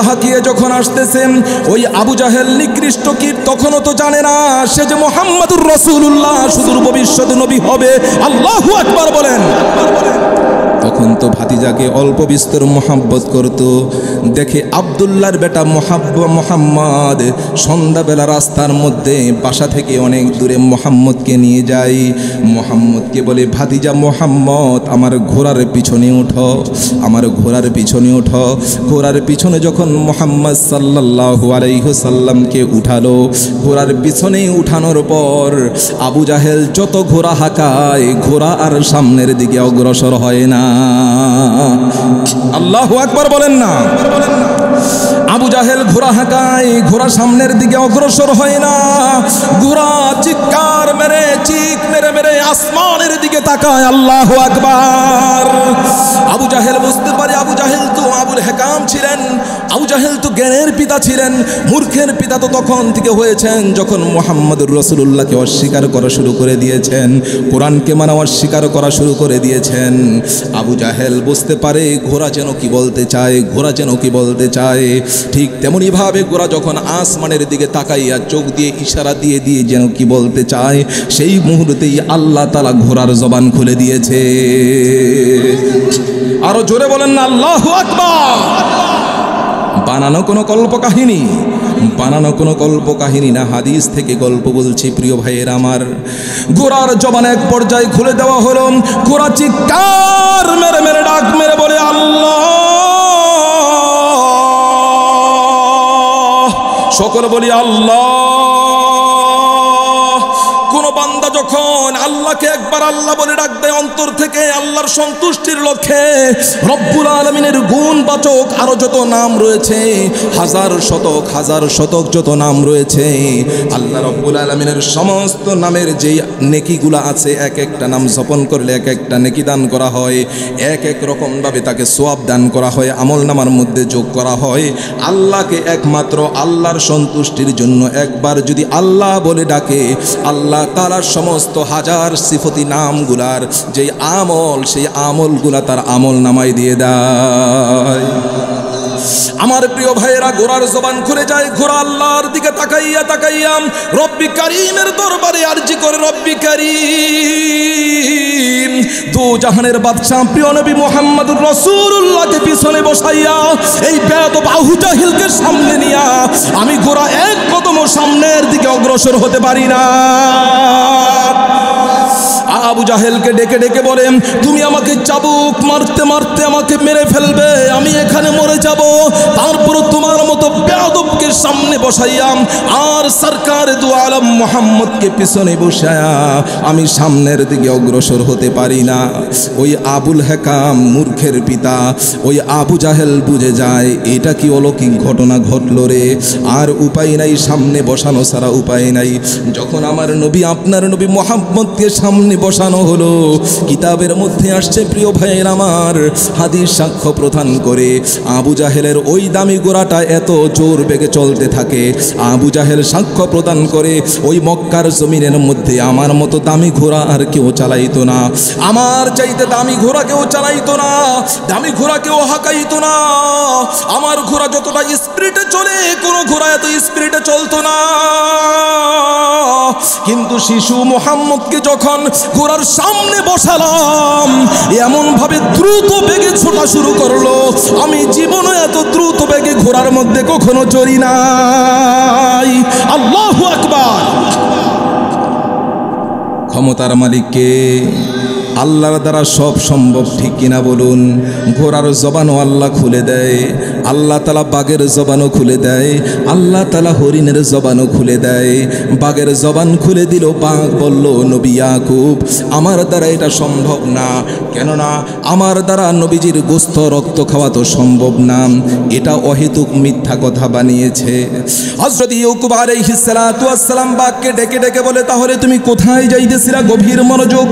[SPEAKER 1] হাঁকিয়ে যখন আসতেছেন, ওই আবু জাহেল নিকৃষ্ট কীট তখনও তো জানে না সে যে মুহাম্মাদুর রাসূলুল্লাহ সুদূর ভবিষ্যৎ নবী হবে। আল্লাহু আকবার বলেন। তখন তো ভাতিজাকে অল্প বিস্তর মোহাব্বত করত। দেখে আব্দুল্লাহর বেটা মোহাম্মদ সন্ধ্যাবেলা রাস্তার মধ্যে বাসা থেকে অনেক দূরে মোহাম্মদকে নিয়ে যায়। মোহাম্মদকে বলে, ভাতিজা মোহাম্মদ, আমার ঘোড়ার পিছনে ওঠো, আমার ঘোড়ার পিছনে ওঠো। ঘোড়ার পিছনে যখন মোহাম্মদ সাল্লাল্লাহু আলাইহি ওয়াসাল্লামকে উঠালো, ঘোড়ার পিছনে উঠানোর পর আবু জাহেল যত ঘোড়া হাঁকায়, ঘোড়া আর সামনের দিকে অগ্রসর হয় না। আল্লাহু আকবার বলেন না। আবু জাহেল ঘোড়া হাঁকায়, ঘোড়া সামনের দিকে অগ্রসর হয় না। ঘোড়া চিৎকার মেরে, চিক মেরে মেরে আসমানের দিকে তাকায়। আল্লাহু আকবার। আবু জাহেল বুঝতে পারে, আবু জাহেল তো আবুল হেকাম ছিলেন, আবু জাহেল তো জ্ঞানের পিতা ছিলেন। মূর্খের পিতা তো তখন থেকে হয়েছেন যখন মুহাম্মদুর রাসূলুল্লাহকে অস্বীকার করা শুরু করে দিয়েছেন, কোরআনকে মানা অস্বীকার করা শুরু করে দিয়েছেন। আবু জাহেল বুঝতে পারে ঘোড়া যেন কি বলতে চায়, ঘোড়া যেন কি বলতে চায়। ঠিক তেমনি ভাবে ঘোড়া যখন আসমানের দিকে তাকাইয়া চোখ দিয়ে ইশারা দিয়ে দিয়ে যেন কি বলতে চায়, সেই মুহূর্তেই আল্লাহ তাআলা ঘোড়ার জবান খুলে দিয়েছে। আরো জোরে বলেন না আল্লাহু আকবার। বানানো কোনো কল্পকাহিনী, বানানো কোনো কল্পকাহিনী না, হাদিস থেকে গল্প বলছি প্রিয় ভাইয়ের আমার। ঘোড়ার জবান এক পর্যায়ে খুলে দেওয়া হলো। ঘোড়া চিৎকার মেরে মেরে ডাক মেরে বলে, আল্লাহ। সকল বলি আল্লাহ। কোন বান্দা যখন আল্লাহকে একবার আল্লাহ বলে ডাক দেয় অন্তর থেকে, আল্লাহর সন্তুষ্টির লক্ষ্যে, রব্বুল আলামিনের গুণবাচক আরো যত নাম রয়েছে, হাজার শতক যত নাম রয়েছে, আল্লাহ রব্বুল আলামিনের সমস্ত নামের যে নেকিগুলা আছে, এক একটা নাম জপন করলে এক একটা নেকি দান করা হয়, এক এক রকম ভাবে তাকে সওয়াব দান করা হয়, আমল নামার মধ্যে যোগ করা হয়। আল্লাহকে একমাত্র আল্লাহর সন্তুষ্টির জন্য একবার যদি আল্লাহ বলে ডাকে, আল্লাহ তাআলার সমস্ত হাজার সিফতি নামগুলার যে আমল, সেই আমলগুলা তার আমল নামায় দিয়ে দেয়। আমার প্রিয় ভাইয়েরা, ঘোড়ার জবান খুলে যায়। ঘোড়া আল্লাহর দিকে তাকাইয়া তাকাইয়া রব্বি কারীমের দরবারে আরজি করে, রব্বি কারীম, দু জাহানের বাদশা প্রিয় নবী মুহাম্মদুর রাসূলুল্লাহকে পিছনে বসাইয়া এই বেয়াদব আবু জাহেলকে সামনে নিয়া আমি ঘোড়া এক কদম সামনের দিকে অগ্রসর হতে পারি না। আবু জাহেলকে ডেকে ডেকে বলেন, তুমি আমাকে চাবুক মারতে মারতে আমাকে মেরে ফেলবে, আমি এখানে মরে যাব, তারপর তোমার মতো বেয়াদবকে সামনে বসাইয়াম আর সরকার দু আলম মোহাম্মদকে পিছনে বসায়া আমি সামনের দিকে অগ্রসর হতে পারি না। ওই আবুল হেকাম মূর্খের পিতা, ওই আবু জাহেল বুঝে যায় এটা কি অলৌকিক ঘটনা ঘটলো রে, আর উপায় নাই, সামনে বসানো ছাড়া উপায় নাই। যখন আমার নবী আপনার নবী মোহাম্মদকে সামনে বসানো হলো, কিতাবের মধ্যে আসছে প্রিয় ভাইয়ের আমার, হাদিস সাক্ষ্য প্রদান করে আবু জাহেলের ওই দামি ঘোড়াটা এত জোর বেগে চলতে থাকে। আবু জাহেল সাক্ষ্য প্রদান করে ওই মক্কার জমিনের মধ্যে আমার মতো দামি ঘোড়া আর কেউ চালাইতো না, আমার চাইতে দামি ঘোড়া কেউ চালাইতো না, দামি ঘোড়া কেউ হাঁকাইতো না। আমার ঘোড়া যতটা স্পিডে চলে কোনো ঘোড়া এত স্পিডে চলতো না। কিন্তু শিশু মোহাম্মদকে যখন ঘোড়ার সামনে বসালাম, এমন ভাবে দ্রুত বেগে ছোটা শুরু করলো, আমি জীবনে এত দ্রুত বেগে ঘোড়ার মধ্যে কখনো চড়ি নাই। আল্লাহু আকবার। ক্ষমতার মালিককে, আল্লাহর দ্বারা সব সম্ভব, ঠিক কিনা বলুন? ঘোড়ার জবানও আল্লাহ খুলে দেয়, আল্লাহ তালা বাঘের জবানও খুলে দেয়, আল্লাহ তালা হরিণের জবানও খুলে দেয়। বাঘের জবান খুলে দিল, বাঘ বলল নবী ইয়াকুব আমার দ্বারা এটা সম্ভব না, কেননা আমার দ্বারা নবীজির গোস্ত রক্ত খাওয়া তো সম্ভব না, এটা অহেতুক মিথ্যা কথা বানিয়েছে। হযরত ইয়াকুব আলাইহিস সালাতু ওয়াস সালাম বাঘকে ডেকে ডেকে বলে, তাহলে তুমি কোথায় যাইতেছিলা? গভীর মনোযোগ,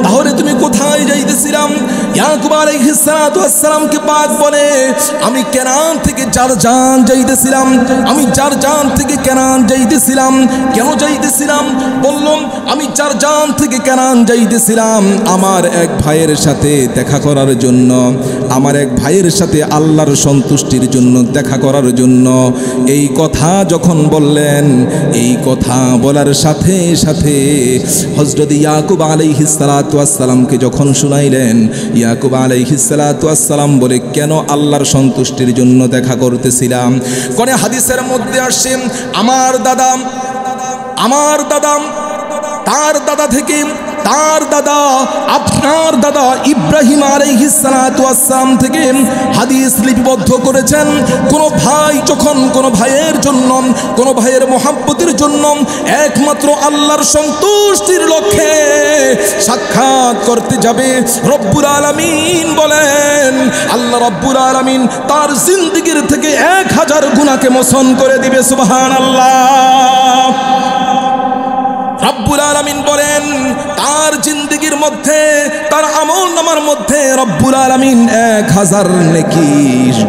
[SPEAKER 1] তাহলে তুমি কোথায় যাইতেছিলাম? ইয়াকুব আলাইহিস সালাতু ওয়াস সালামকে বাঘ বলে, আমি কেনান থেকে জারজান যাইতেছিলাম, আমি জারজান থেকে কেনান যাইতেছিলাম। কেন যাইতেছিলাম? বললাম আমি জারজান থেকে কেনান যাইতেছিলাম আমার এক ভাইয়ের সাথে দেখা করার জন্য, আমার এক ভাইয়ের সাথে আল্লাহর সন্তুষ্টির জন্য দেখা করার জন্য। এই কথা যখন বললেন, এই কথা বলার সাথে সাথে হযরত ইয়াকুব আলাইহিস সালাতু ওয়াস সালামকে যখন শুনাইলেন, ইয়াকুব আলাইহিস সালাতু ওয়াস সালাম বলে, কেন আল্লাহর সন্তুষ্টির জন্য দেখা করতেছিলাম? কোন হাদিসের মধ্যে আসে আমার দাদা তার দাদা থেকে তার দাদা আপনার দাদা ইব্রাহিম আলাইহিস সালাতু ওয়াস সালাম থেকে হাদিস লিপিবদ্ধ করেছেন। কোন ভাই যখন কোন ভাইয়ের জন্য, কোন ভাইয়ের মহব্বতের জন্য একমাত্র আল্লাহর সন্তুষ্টির লক্ষ্যে সাক্ষাৎ করতে যাবে, রব্বুল আলামিন বলেন, আল্লাহ রব্বুল আলামিন তার জিন্দেগির থেকে 1000 গুনাহকে মোচন করে দিবে। সুবহানাল্লাহ। রব্বুল আলামিন বলেন, তার জিন্দেগির মধ্যে, তার আমলনামার মধ্যে রব্বুল আলামিন 1000 নেকি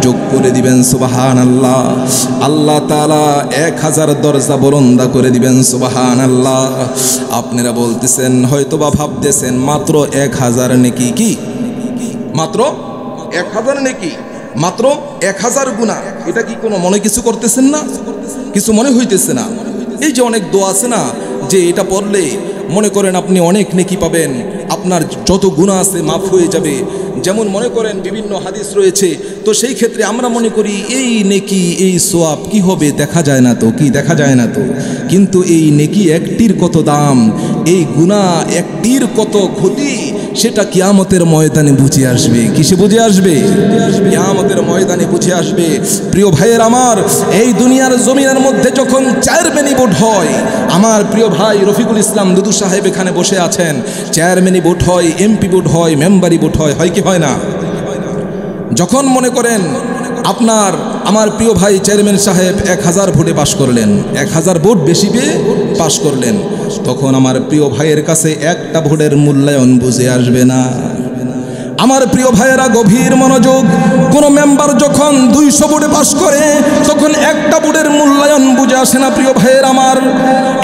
[SPEAKER 1] যোগ করে দিবেন। সুবহানাল্লাহ। আল্লাহ তাআলা 1000 দরজা বুলন্দা করে দিবেন। সুবহানাল্লাহ। আপনারা বলতেছেন, হয়তোবা ভাবতেছেন মাত্র 1000 নেকি, কি মাত্র 1000 নেকি, মাত্র 1000 গুনাহ, এটা কি কোনো মনে কিছু করতেছেন না? কিছু মনে হইতেছে না? এই যে অনেক দোয়া আছে না, যে এটা পড়লে মনে করেন আপনি অনেক নেকি পাবেন, আপনার যত গুনাহ আছে মাফ হয়ে যাবে। যেমন মনে করেন বিভিন্ন হাদিস রয়েছে, তো সেই ক্ষেত্রে আমরা মনে করি এই নেকি, এই সোয়াব কি হবে, দেখা যায় না তো, কি দেখা যায় না তো। কিন্তু এই নেকি একটির কত দাম, এই গুনাহ একটির কত ক্ষতি, সেটা কিয়ামতের ময়দানে বুঝে আসবে। কিসে বুঝে আসবে? কিয়ামতের ময়দানে বুঝে আসবে। প্রিয় ভাইয়ের আমার, এই দুনিয়ার জমিনের মধ্যে যখন চেয়ারম্যানি ভোট হয়, আমার প্রিয় ভাই রফিকুল ইসলাম দুদু সাহেব এখানে বসে আছেন, চেয়ারম্যানি ভোট হয়, এমপি ভোট হয়, মেম্বারি ভোট হয়, হয় কি হয় না? যখন মনে করেন আপনার আমার প্রিয় ভাই চেয়ারম্যান সাহেব 1000 ভোটে পাশ করলেন, 1000 ভোট বেশি পেয়ে পাশ করলেন, তখন আমার প্রিয় ভাইয়ের কাছে একটা ভোটের মূল্যায়ন বুঝে আসবে না। আমার প্রিয় ভাইয়েরা গভীর মনোযোগ, কোন মেম্বার যখন 200 ভোটে পাশ করে, তখন একটা ভোটের মূল্যায়ন বুঝে আসে না। প্রিয় ভাইয়ের আমার,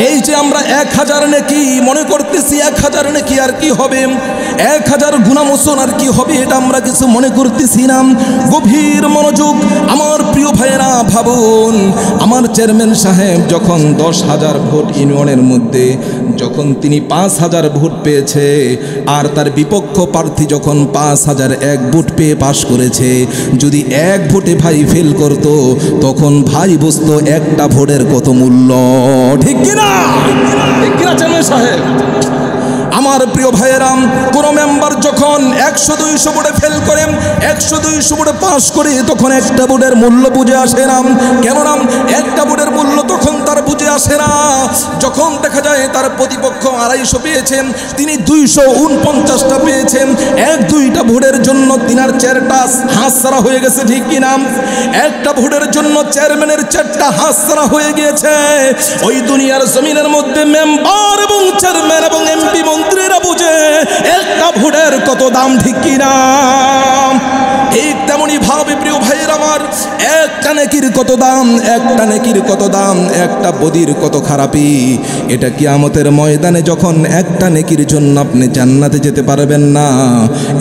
[SPEAKER 1] এই যে আমরা 1000 নেকি মনে করতেছি, 1000 নেকি আর কি হবে, 1000 গুনাহ মোচন আর কি হবে, এটা আমরা কিছু মনে করতেছি না। গভীর মনোযোগ আমার প্রিয় ভাইয়েরা, ভাবুন আমার চেয়ারম্যান সাহেব যখন 10,000 ভোট ইউনিয়নের মধ্যে, যখন তিনি 5000 ভোট পেয়েছে, আর তার বিপক্ষ প্রার্থী যখন 5001 ভোট পেয়ে পাশ করেছে, যদি 1 ভোটে ভাই ফেল করত, তখন ভাই বুঝতো একটা ভোটের কত মূল্য। ঠিক কিনা? ঠিক কিনা চেয়ারম্যান সাহেব? আমার প্রিয় ভাইয়েরাম, কোন মেম্বার যখন 100-200 বোর্ডে ফেল করে 100-200 বোর্ডে পাস করে তখন একটা বোর্ডের মূল্য বুঝে আসে না। কেননা একটা বোর্ডের মূল্য তখন তার বুঝে আসে না যখন দেখা যায় তার প্রতিপক্ষ 250 পেয়েছেন, তিনি 249টা পেয়েছেন। 1-2টা ভোটের জন্য তিনার 4টা হাতছাড়া হয়ে গেছে, ঠিক কিনা? একটা ভোটের জন্য চেয়ারম্যানের 4টা হাতছাড়া হয়ে গিয়েছে। ওই দুনিয়ার জমিনের মধ্যে মেম্বার এবং চেয়ারম্যান এবং এমপি মন্ত্রীরা বুঝে একটা ভোটের কত দাম, ঠিক কিনা? ঠিক তেমনি ভাবে প্রিয় ভাইয়ের আমার, একটা নেকির কত দাম, একটা নেকির কত দাম, একটা বদির কত খারাপি। এটা কিয়ামতের ময়দানে যখন একটা নেকির জন্য আপনি জান্নাতে যেতে পারবেন না,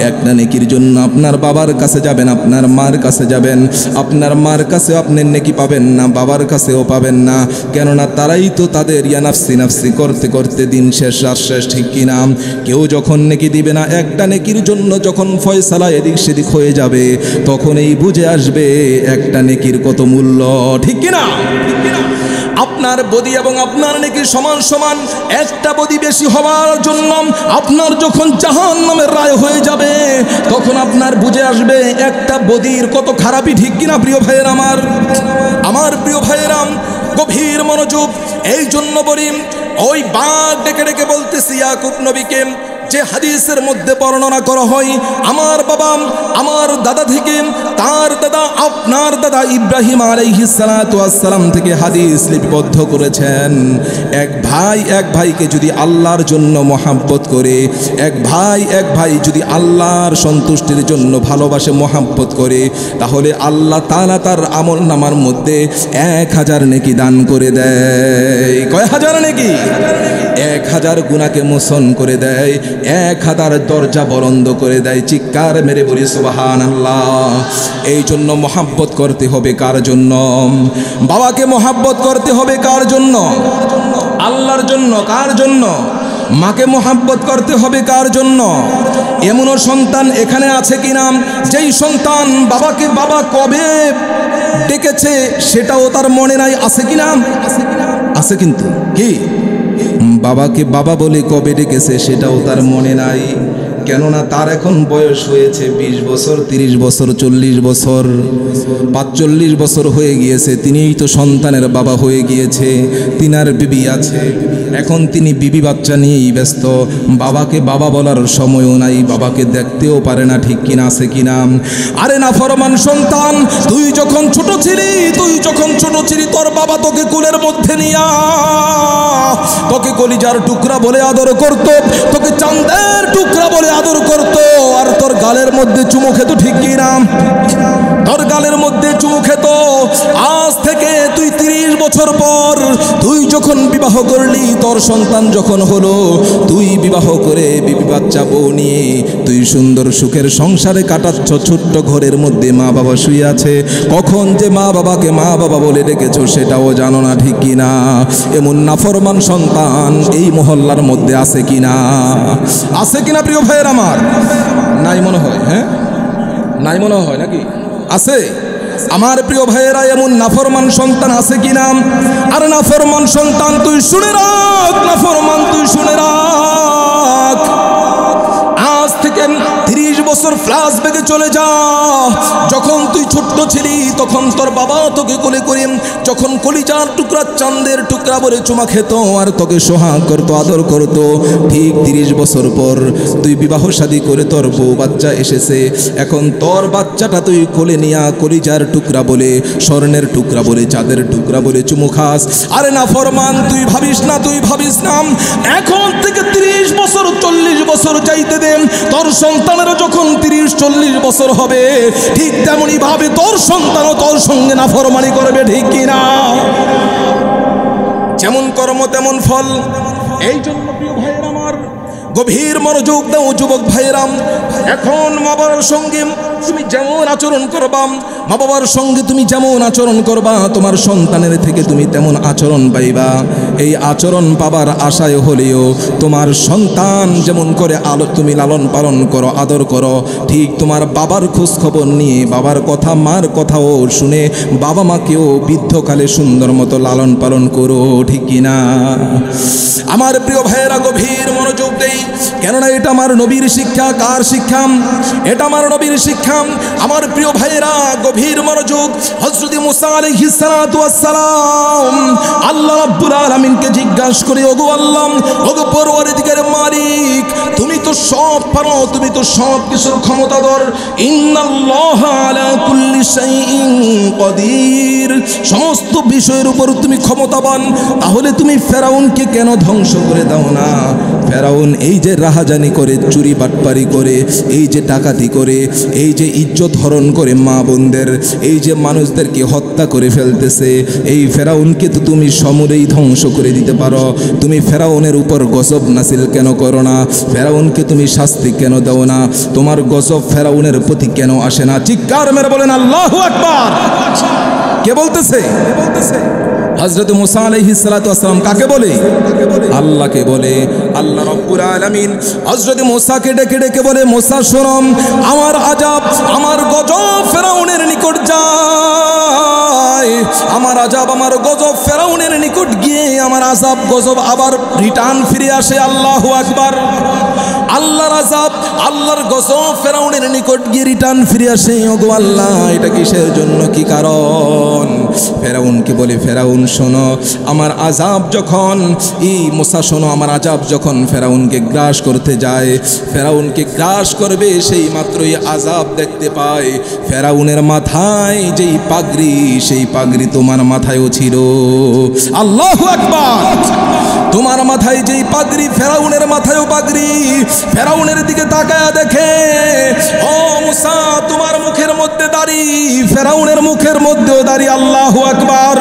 [SPEAKER 1] একটা নেকির জন্য আপনার বাবার কাছে যাবেন, আপনার মার কাছে যাবেন, আপনার মার কাছেও আপনি নেকি পাবেন না, বাবার কাছেও পাবেন না। কেননা তারাই তো তাদের ইয়া নাফসি নাফসি করতে করতে দিন শেষ, রাত শেষ, ঠিক কিনা? কেউ যখন নেকি দিবে না, একটা নেকির জন্য যখন ফয়সালা এদিক সেদিক হয়ে যাবে তখন এই বুঝে আসবে একটা নেকির কত মূল্য, ঠিক কিনা? আপনার বদি এবং আপনার নেকি সমান সমান। একটা বদি বেশি হওয়ার জন্য আপনার যখন জাহান্নামের রায় হয়ে যাবে তখন আপনার বুঝে আসবে একটা বদির কত খারাপই, ঠিক কিনা প্রিয় ভাইয়ের আমার? আমার প্রিয় ভাইয়েরাম, গভীর মনোযোগ। এই জন্য বলি, ওই বাঘ ডেকে ডেকে বলতেছি ইয়াকুব নবীকে, যে হাদিসের মধ্যে বর্ণনা করা হয় আমার বাবা আমার দাদা থেকে তার দাদা আপনার দাদা ইব্রাহিম আলাইহিস সালাতু ওয়াস সালাম থেকে হাদিস লিপিবদ্ধ করেছেন। এক ভাই এক ভাইকে যদি আল্লাহর জন্য মহাব্বত করে, এক ভাই যদি আল্লাহর সন্তুষ্টির জন্য ভালোবাসে, মহাব্বত করে, তাহলে আল্লাহ তাআলা তার আমল নামার মধ্যে 1000 নেকি দান করে দেয়। কয় হাজার নেকি? 1000 গুনাহকে মোচন করে দেয়, 1000 দরজা বন্ধ করে দেয়। চিৎকার মেরে বলি সুবহানাল্লাহ। এই জন্য মহাব্বত করতে হবে কার জন্য? বাবাকে মহাব্বত করতে হবে কার জন্য? আল্লাহর জন্য। কার জন্য? মাকে মহাব্বত করতে হবে কার জন্য? এমনও সন্তান এখানে আছে কিনা যেই সন্তান বাবাকে বাবা কবে ডেকেছে সেটাও তার মনে নাই? আছে কিনা? আছে। কিন্তু কি বাবাকে বাবা বলে কবে ডেকেছে সেটাও তার মনে নাই। কেননা তার এখন বয়স হয়েছে 20 বছর, 30 বছর, 40 বছর, 45 বছর হয়ে গিয়েছে। তিনিই তো সন্তানের বাবা হয়ে গিয়েছে, তিনার বিবি আছে, এখন তিনি বিবি বাচ্চা নিয়েই ব্যস্ত। বাবাকে বাবা বলার সময়ও নাই, বাবাকে দেখতেও পারে না, ঠিক কিনা? আছে কিনা? আরে না ফরমান সন্তান, তুই যখন ছোট ছিলি তোর বাবা তোকে কোলের মধ্যে নিয়া তোকে কলিজার টুকরা বলে আদর করত, তোকে চাঁদের টুকরা বলে আদর করত, আর তোর গালের মধ্যে চুমু খেত, ঠিক কিনা? তোর গালের মধ্যে চুমু খেত। আজ থেকে তুই 30 বছর পর তুই যখন বিবাহ করলি, তোর সন্তান যখন হলো, তুই বিবাহ করে বিবি বাচ্চা বউ নিয়ে তুই সুন্দর সুখের সংসারে কাটাচ্ছ। ছোট্ট ঘরের মধ্যে মা বাবা শুয়ে আছে, কখন যে মা বাবাকে মা বাবা বলে ডেকেছো সেটাও জানো না, ঠিক কিনা? এমন নাফরমান সন্তান এই মহল্লার মধ্যে আছে কিনা? আছে কিনা প্রিয় ভাইয়ের আমার? নাই মনে হয়। হ্যাঁ, নাই মনে হয় নাকি? আছে। আমার প্রিয় ভাইয়েরা, এমন নাফরমান সন্তান আছে কিনা? আর নাফরমান সন্তান তুই শুনে রাখ, নাফরমান তুই শুনে রাখ, আজ থেকে 30 বছর ফ্ল্যাশব্যাকে চলে যা। যখন তুই ছোট্ট ছিলি তখন তোর বাবা তোকে কোলে করে যখন কলিজার টুকরা চাঁদের টুকরা বলে চুমা খেত আর তোকে সোহাগ করতো, আদর করতো। ঠিক 30 বছর পর তুই বিবাহ শাদী করে তোর বউ বাচ্চা এসেছে, এখন তোর বাচ্চাটা তুই কোলে নিয়া কলিজার টুকরা বলে, স্বর্ণের টুকরা বলে, চাঁদের টুকরা বলে চুমু খাস। আরে না ফরমান, তুই ভাবিস না এখন থেকে 30 বছর 40 বছর চাইতে দেন, তোর সন্তানেরও যখন 30-40 বছর হবে ঠিক তেমনি ভাবে তোর সন্তানও তোর সঙ্গে নাফরমানি করবে, ঠিক কিনা? যেমন কর্ম তেমন ফল। এই জন্য প্রিয় ভাইয়েরা আমার, গভীর মনোযোগ দাও যুবক ভাইয়েরাম। এখন মা বাবার সঙ্গে তুমি যেমন আচরণ করবা, মা বাবার সঙ্গে তুমি যেমন আচরণ করবা, তোমার সন্তানের থেকে তুমি তেমন আচরণ পাইবা। এই আচরণ পাবার আশায় হলেও তোমার সন্তান যেমন করে তুমি লালন পালন করো, আদর করো, ঠিক তোমার বাবার খোঁজ খবর নিয়ে, বাবার কথা মার কথাও শুনে বাবা মাকেও বৃদ্ধকালে সুন্দর মতো লালন পালন করো, ঠিক কিনা? আমার প্রিয় ভাইয়েরা, গভীর মনোযোগ দেই, কেননা এটা আমার নবীর শিক্ষা। কার শিক্ষা? এটা আমার নবীর শিক্ষা। আমার প্রিয় ভাইয়েরা, গভীর মনোযোগ। হযরত মুসা আলাইহিস সালাতু ওয়াস সালাম আল্লাহ রাব্বুল আলামিনকে জিজ্ঞাসা করে, ওগো আল্লাহ, ওগো পরওয়ারদিগার মালিক, তুমি তো সব পারো, তুমি তো সব কিছুর ক্ষমতাধর। ইন্নাল্লাহা আলা কুল্লি শাইইন কাদির, সমস্ত বিষয়ের উপর তুমি ক্ষমতাবান। তাহলে তুমি ফেরাউনকে কেন ধ্বংস করে দাও না? ফেরাউন এই যে রাহাজানি করে, চুরি বাটপারি করে, এই যে ডাকাতি করে, এই যে ইজ্জত হরণ করে মা বোনদের, এই যে মানুষদেরকে হত্যা করে ফেলতেছে, এই ফেরাউনকে তো তুমি সমূলেই ধ্বংস করে দিতে পারো। তুমি ফেরাউনের উপর গজব নাসিল কেন করো না? ফেরাউনকে তুমি শাস্তি কেন দাও না? তোমার গজব ফেরাউনের প্রতি কেন আসে না? চিৎকার মেরে বলেন আল্লাহু আকবার। কে বলতেছে? হযরত মুসা আলাইহিস সালাতু ওয়াস সালাম কাকে বলে? আল্লাহকে বলে। আল্লাহ রাব্বুল আলামিন হযরত মুসাকে ডেকে ডেকে বলে, মুসা শোনো, আমার আযাব, আমার গজব ফেরাউনের নিকট যায়। আমার আযাব, আমার গজব ফেরাউনের নিকট গিয়ে আমার আযাব গজব আবার রিটার্ন ফিরে আসে। আল্লাহু আকবার। আল্লাহর আযাব, আল্লাহর গজব ফেরাউনের নিকট গিয়ে রিটার্ন ফিরে আসে। ওগো আল্লাহ, এটা কিসের জন্য, কি কারণ? ফেরাউনকে বলে, ফেরাউন শোনো, আমার আযাব যখন, মুসা শোনো, আমার আযাব যখন ফেরাউনকে গ্রাস করতে যায়, ফেরাউনকে গ্রাস করবে, সেই মাত্রই আযাব দেখতে পায় ফেরাউনের মাথায় যেই পাগড়ি, সেই পাগড়ি তোমার মাথায়ও ছিল। আল্লাহু আকবার। তোমার মাথায় যেই পাগড়ি, ফেরাউনের মাথায়ও পাগড়ি। ফেরাউনের দিকে তাকায়া দেখে, ও মুসা, তোমার মুখের মধ্যে দাড়ি, ফেরাউনের মুখের মধ্যেও দাড়ি। আল্লাহু আকবার।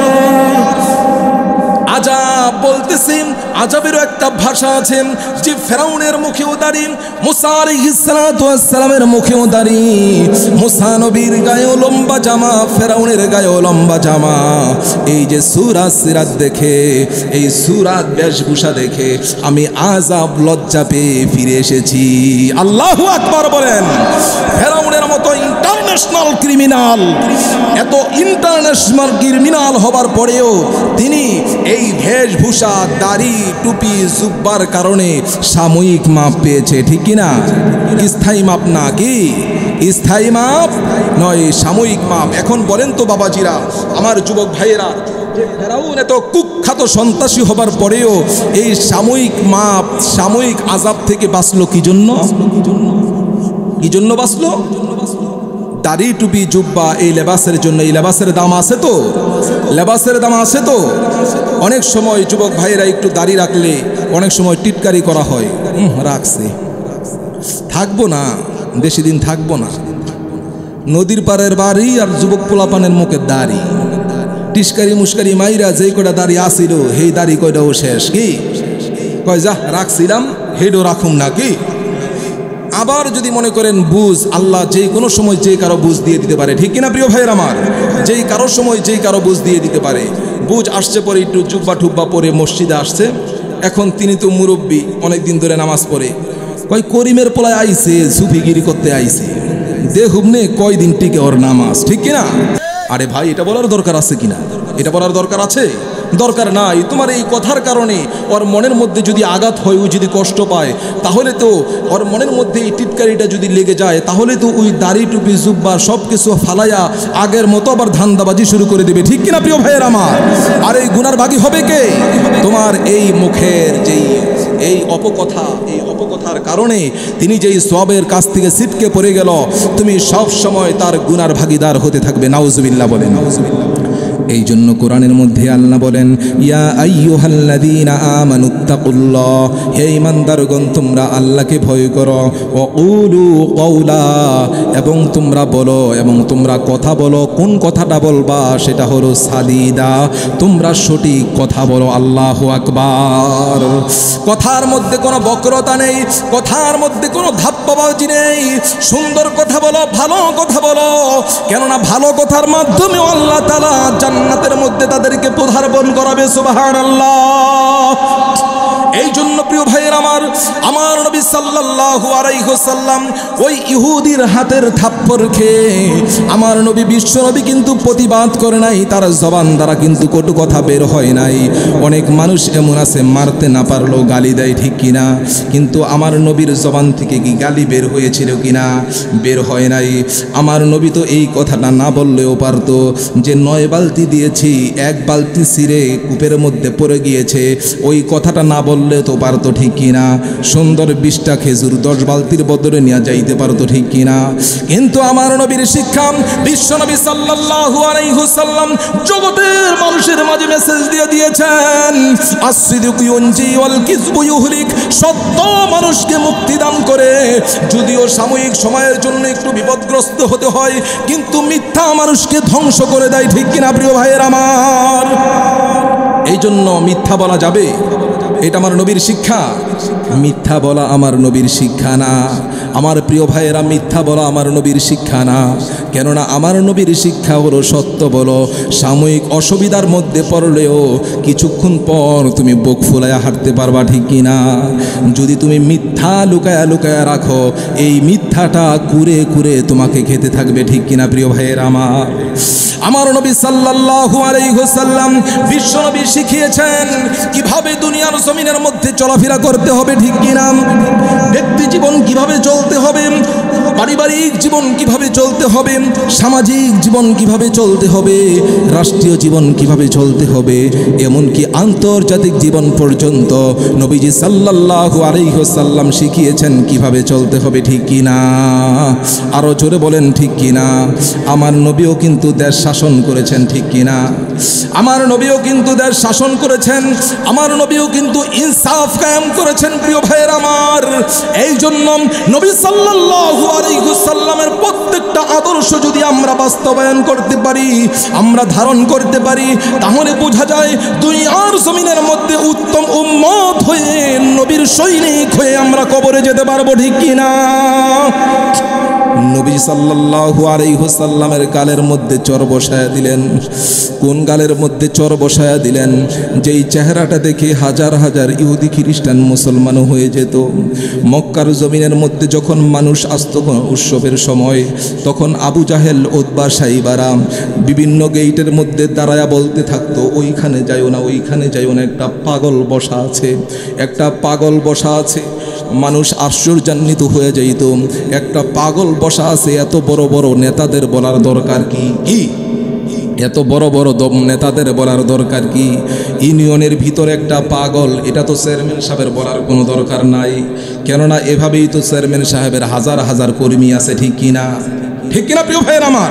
[SPEAKER 1] আযাব বলতেছি, আযাবেরও একটা ভাষা আছে, যে ফেরাউনের মুখেও দাড়ি, মুসা আলাইহিস সালাতু ওয়াস সালামের মুখেও দাড়ি। মুসা নবীর গায়েও লম্বা জামা, ফেরাউনের গায়েও লম্বা জামা। এই যে সূরাত সিরাত দেখে, এই সূরাত বেশভূষা দেখে আমি আযাব লজ্জা পেয়ে ফিরে এসেছি। আল্লাহু আকবার বলেন। ফেরাউনের মতো ইন্টারন্যাশনাল ক্রিমিনাল, এত ইন্টারন্যাশনাল ক্রিমিনাল হবার পরেও তিনি এই বেশভূষা, দাড়ি, টুপি, জুব্বার কারণে সাময়িক মাপ পেয়েছে, ঠিক কিনা? স্থায়ী মাপ না, কি স্থায়ী মাপ নয়, সাময়িক মাপ। এখন বলেন তো বাবাজিরা, আমার যুবক ভাইয়েরা, যে ফেরাউন এত কুখ্যাত সন্ত্রাসী হবার পরেও এই সাময়িক মাপ, সাময়িক আযাব থেকে বাঁচলো কি জন্য? কি জন্য বাঁচলো? দাড়ি, টুপি, জুব্বা, এই লেবাসের জন্য। এই লেবাসের দাম আছে তো, লেবাসের দাম আছে তো। অনেক সময় যুবক ভাইয়েরা একটু দাড়ি রাখলে অনেক সময় টিটকারি করা হয়, রাখছে, থাকবো না, বেশি দিন থাকবো না। নদীর পাড়ের বাড়ি আর যুবক পোলাপানের মুখের দাড়ি, টিস্কারি মুস্কারি মাইরা যেই কয়টা দাড়ি আসিল, সেই দাড়ি কয়টাও শেষ। কি কয়, যা রাখছিলাম হেডও রাখুম না। কি আবার যদি মনে করেন বুঝ, আল্লাহ যে কোনো সময় যে কারো বুঝ দিয়ে দিতে পারে, ঠিক কিনা প্রিয় ভাইয়ের আমার? যেই কারো সময় যেই কারো বুঝ দিয়ে দিতে পারে। বুঝ আসছে পরে একটু জুব্বা টুব্বা পরে মসজিদে আসছে, এখন তিনি তো মুরব্বী, অনেক দিন ধরে নামাজ পড়ে, কয় করিমের পোলায় আইছে, সুফিগিরি করতে আইছে, দেখুবনে কয়দিন টিকে ওর নামাজ, ঠিক কিনা? আরে ভাই, এটা বলার দরকার আছে কিনা? এটা বলার দরকার আছে? দরকার নাই। তোমার এই কথার কারণে ওর মনের মধ্যে যদি আঘাত হয়, ও যদি কষ্ট পায়, তাহলে তো ওর মনের মধ্যে এই টিটকারিটা যদি লেগে যায়, তাহলে তো ওই দাড়ি, টুপি, জুব্বা সব কিছু ফালাইয়া আগের মতো আবার ধান্দাবাজি শুরু করে দেবে, ঠিক কিনা প্রিয় ভাইয়ের আমার? আর এই গুনার ভাগী হবে কে? তোমার এই মুখের যেই এই অপকথা, এই অপকথার কারণে তিনি যেই সওয়াবের কাছ থেকে ছিটকে পড়ে গেল, তুমি সব সময় তার গুনার ভাগীদার হতে থাকবে। নাউজুবিল্লাহ বলেন। এই জন্য কোরআনের মধ্যে আল্লাহ বলেন, ইয়া আইয়ুহাল্লাযীনা আমানুত্তাকুল্লাহ, হে ঈমানদারগণ তোমরা আল্লাহকে ভয় করো, ওয়াকুলু কওলা, এবং তোমরা বলো, এবং তোমরা কথা বলো। কোন কথাটা বলবা? সেটা হলো সাদিদা, তোমরা সঠিক কথা বলো। আল্লাহু আকবার। কথার মধ্যে কোনো বক্রতা নেই, কথার মধ্যে কোনো ধাপ্পাবাজি নেই। সুন্দর কথা বলো, ভালো কথা বলো, কেননা ভালো কথার মাধ্যমে আল্লাহ তাআলা জান্নাতের মধ্যে তাদেরকে পদার্পণ করাবে। সুবহানাল্লাহ। এই জন্য প্রিয় ভাইয়ের আমার নবী সাল্লাল্লাহু আলাইহি ওয়াসাল্লাম ওই ইহুদির হাতের থাপ্পড় খেয়ে আমার নবী বিশ্ব নবী কিন্তু প্রতিবাদ করে নাই, তার জবান দ্বারা কিন্তু কটু কথা বের হয় নাই। অনেক মানুষ এমন আছে মারতে না পারলেও গালি দেয়, ঠিক কিনা? কিন্তু আমার নবীর জবান থেকে কি গালি বের হয়েছিল কিনা? বের হয় নাই। আমার নবী তো এই কথাটা না বললেও পারতো যে 9 বালতি দিয়েছি, 1 বালতি ছিঁড়ে কূপের মধ্যে পড়ে গিয়েছে, ওই কথাটা না বললে তো পারতো, ঠিক কিনা? সুন্দর 20টা খেজুর 10 বালতির বদলে নিয়ে যাইতে পারতো, ঠিক কিনা? কিন্তু আমার নবীর শিক্ষা, বিশ্ব নবী সাল্লাল্লাহু আলাইহি ওয়াসাল্লাম জগতের মানুষের মাঝে মেসেজ দিয়ে দিয়েছেন, as-sidqu yunji wal kizbu yuhlik, সত্য মানুষকে মুক্তি দান করে। যদিও সাময়িক সময়ের জন্য একটু বিপদগ্রস্ত হতে হয়, কিন্তু মিথ্যা মানুষকে ধ্বংস করে দেয়, ঠিক কিনা প্রিয় ভাইয়ের আমার? এই জন্য মিথ্যা বলা যাবে, এটা আমার নবীর শিক্ষা। মিথ্যা বলা আমার নবীর শিক্ষা না। আমার প্রিয় ভাইয়েরা, মিথ্যা বলা আমার নবীর শিক্ষা না। কেননা আমার নবীর শিক্ষা হলো সত্য বলো। সাময়িক অসুবিধার মধ্যে পড়লেও কিছুক্ষণ পর তুমি বুক ফুলায়া হাঁটতে পারবা, ঠিক কিনা? যদি তুমি মিথ্যা লুকায়া লুকায়া রাখো, এই মিথ্যাটা কুরে কুরে তোমাকে খেতে থাকবে, ঠিক কিনা প্রিয় ভাইয়েরা আমার নবী সাল্লাল্লাহু আলাইহি ওয়াসাল্লাম বিশ্ব নবী শিখিয়েছেন কিভাবে দুনিয়ার জমিনের মধ্যে চলাফেরা করতে হবে, ঠিক কিনা? ব্যক্তি জীবন কিভাবে চলতে হবে, পারিবারিক জীবন কিভাবে চলতে হবে, সামাজিক জীবন কিভাবে চলতে হবে, রাষ্ট্রীয় জীবন কিভাবে চলতে হবে, এমনকি আন্তর্জাতিক জীবন পর্যন্ত নবীজি সাল্লাল্লাহু আলাইহি ওয়াসাল্লাম শিখিয়েছেন কিভাবে চলতে হবে, ঠিক কিনা? আরো জোরে বলেন, ঠিক কিনা? আমার নবীও কিন্তু দেশ শাসন করেছেন, ঠিক কিনা? আমার নবীও কিন্তু দেশ শাসন করেছেন, আমার নবীও কিন্তু ইনসাফ কায়েম করেছেন প্রিয় ভাইয়ের আমার। এই জন্য নবী সাল্লাল্লাহু আলাইহি ওয়াসাল্লামের প্রত্যেকটা আদর্শ যদি আমরা বাস্তবায়ন করতে পারি, আমরা ধারণ করতে পারি, তাহলে বোঝা যায় দুনিয়ার জমিনের মধ্যে উত্তম উম্মত হয়ে, নবীর সৈনিক হয়ে আমরা কবরে যেতে পারবো, ঠিক কিনা? নবী সাল্লাল্লাহু আলাইহি ওয়াসাল্লামের গালের মধ্যে চর বসায়া দিলেন। কোন গালের মধ্যে চর বসায়া দিলেন? যেই চেহারাটা দেখে হাজার হাজার ইহুদি খ্রিস্টান মুসলমানও হয়ে যেত। মক্কার জমিনের মধ্যে যখন মানুষ আসত উৎসবের সময়, তখন আবু জাহেল, উতবা, সাইবারা বিভিন্ন গেইটের মধ্যে দাঁড়ায়া বলতে থাকতো, ওইখানে যাইও না, ওইখানে যাইও না, একটা পাগল বসা আছে, একটা পাগল বসা আছে। মানুষ আশ্চর্যান্বিত হয়ে যাইত, একটা পাগল বসা আছে, এত বড় বড় নেতাদের বলার দরকার কি? এত বড় বড় নেতাদের বলার দরকার কি? ইউনিয়নের ভিতরে একটা পাগল, এটা তো চেয়ারম্যান সাহেবের বলার কোনো দরকার নাই। কেননা এভাবেই তো চেয়ারম্যান সাহেবের হাজার হাজার কর্মী আছে, ঠিক কিনা? ঠিক কিনা প্রিয় ভাইয়ের আমার?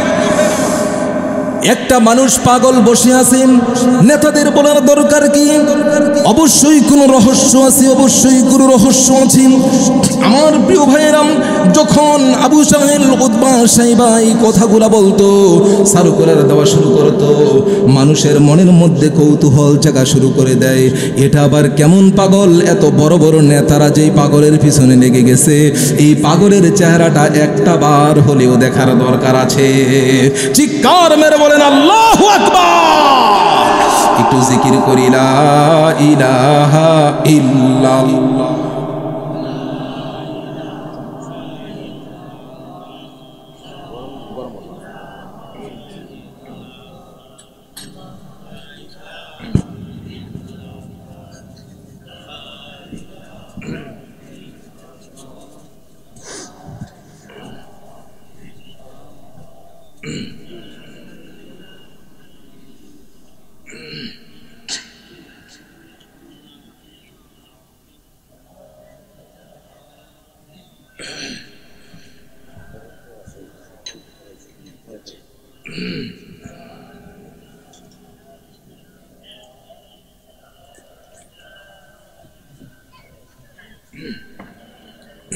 [SPEAKER 1] একটা মানুষ পাগল বসে আছেন, নেতাদের বলার দরকার কি? অবশ্যই কোনো রহস্য আছে, অবশ্যই কোনো রহস্য আছে। আমার প্রিয় ভাইয়েরাম, যখন আবু জাহেল, উতবা, সাইবা এই কথাগুলা বলতো, সারকুলার দেওয়া শুরু করতো, মানুষের মনের মধ্যে কৌতূহল জাগা শুরু করে দেয়, এটা আবার কেমন পাগল? এত বড় বড় নেতারা যেই পাগলের পিছনে লেগে গেছে, এই পাগলের চেহারাটা একটা বার হলেও দেখার দরকার আছে। চিৎকার মেরে বলেন আল্লাহু আকবার। একটু জিকির করি, লা ইলাহা ইল্লাল্লাহ।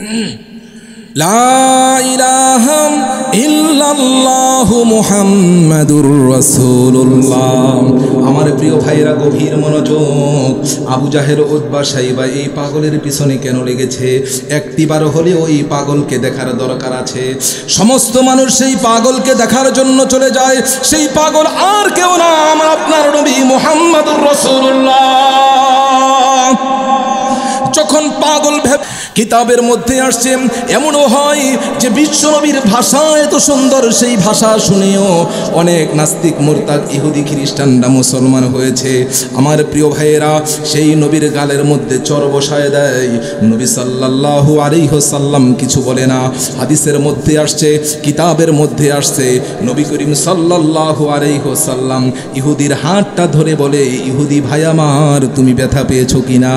[SPEAKER 1] লা ইলাহা ইল্লাল্লাহু মুহাম্মাদুর রাসূলুল্লাহ। আমার প্রিয় ভাইরা গভীর মনোযোগ। আবু জাহেল, উতবা, সাইবা এই পাগলের পিছনে কেন লেগেছে? একটিবার হলেও ওই পাগলকে দেখার দরকার আছে। সমস্ত মানুষ সেই পাগলকে দেখার জন্য চলে যায়। সেই পাগল আর কেউ না, আমার আপনার নবী মুহাম্মাদুর রাসূলুল্লাহ। যখন পাগল কিতাবের মধ্যে আসছে, এমনও হয় যে বিশ্বনবীর ভাষা এত সুন্দর, সেই ভাষা শুনেও অনেক নাস্তিক, মুরতাদ, ইহুদি, খ্রিস্টানরা মুসলমান হয়েছে। আমার প্রিয় ভাইয়েরা, সেই নবীর গালের মধ্যে চর বসায় দেয়। নবী সাল্লাল্লাহু আলাইহি ওয়াসাল্লাম কিছু বলে না। হাদিসের মধ্যে আসছে, কিতাবের মধ্যে আসছে, নবী করিম সাল্লাল্লাহু আলাইহি ওয়াসাল্লাম ইহুদির হাতটা ধরে বলে, ইহুদি ভাই আমার, তুমি ব্যথা পেয়েছো কিনা?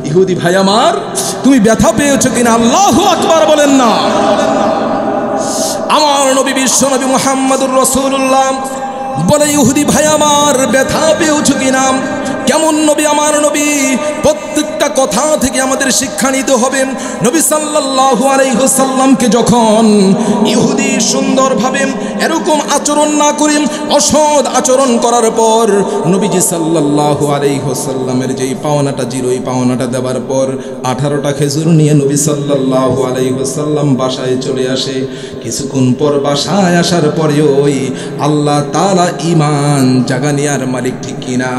[SPEAKER 1] ইহুদি ভাই আমার, তুমি ব্যথা পেয়েছো কিনা? আল্লাহু আকবার বলেন না। আমার নবী বিশ্ব নবী মুহাম্মদুর রাসূলুল্লাহ বলে, ইহুদি ভাই আমার, ব্যথা পেয়েছো কিনা? কেমন নবী আমার নবী! প্রত্যেকটা কথা থেকে আমাদের শিক্ষা নিতে হবে। নবী সাল্লাল্লাহু আলাইহি ওয়াসাল্লামকে যখন ইহুদি সুন্দরভাবে এরকম আচরণ না করে অসৎ আচরণ করার পর, নবীজি সাল্লাল্লাহু আলাইহি ওয়াসাল্লামের যেই পাওনাটা ছিল, ওই পাওনাটা দেওয়ার পর 18টা খেজুর নিয়ে নবী সাল্লাল্লাহু আলাইহি ওয়াসাল্লাম বাসায় চলে আসে। কিছুক্ষণ পর বাসায় আসার পরেও ওই আল্লাহ তাআলা ঈমান জাগানিয়ার মালিক, ঠিক কিনা?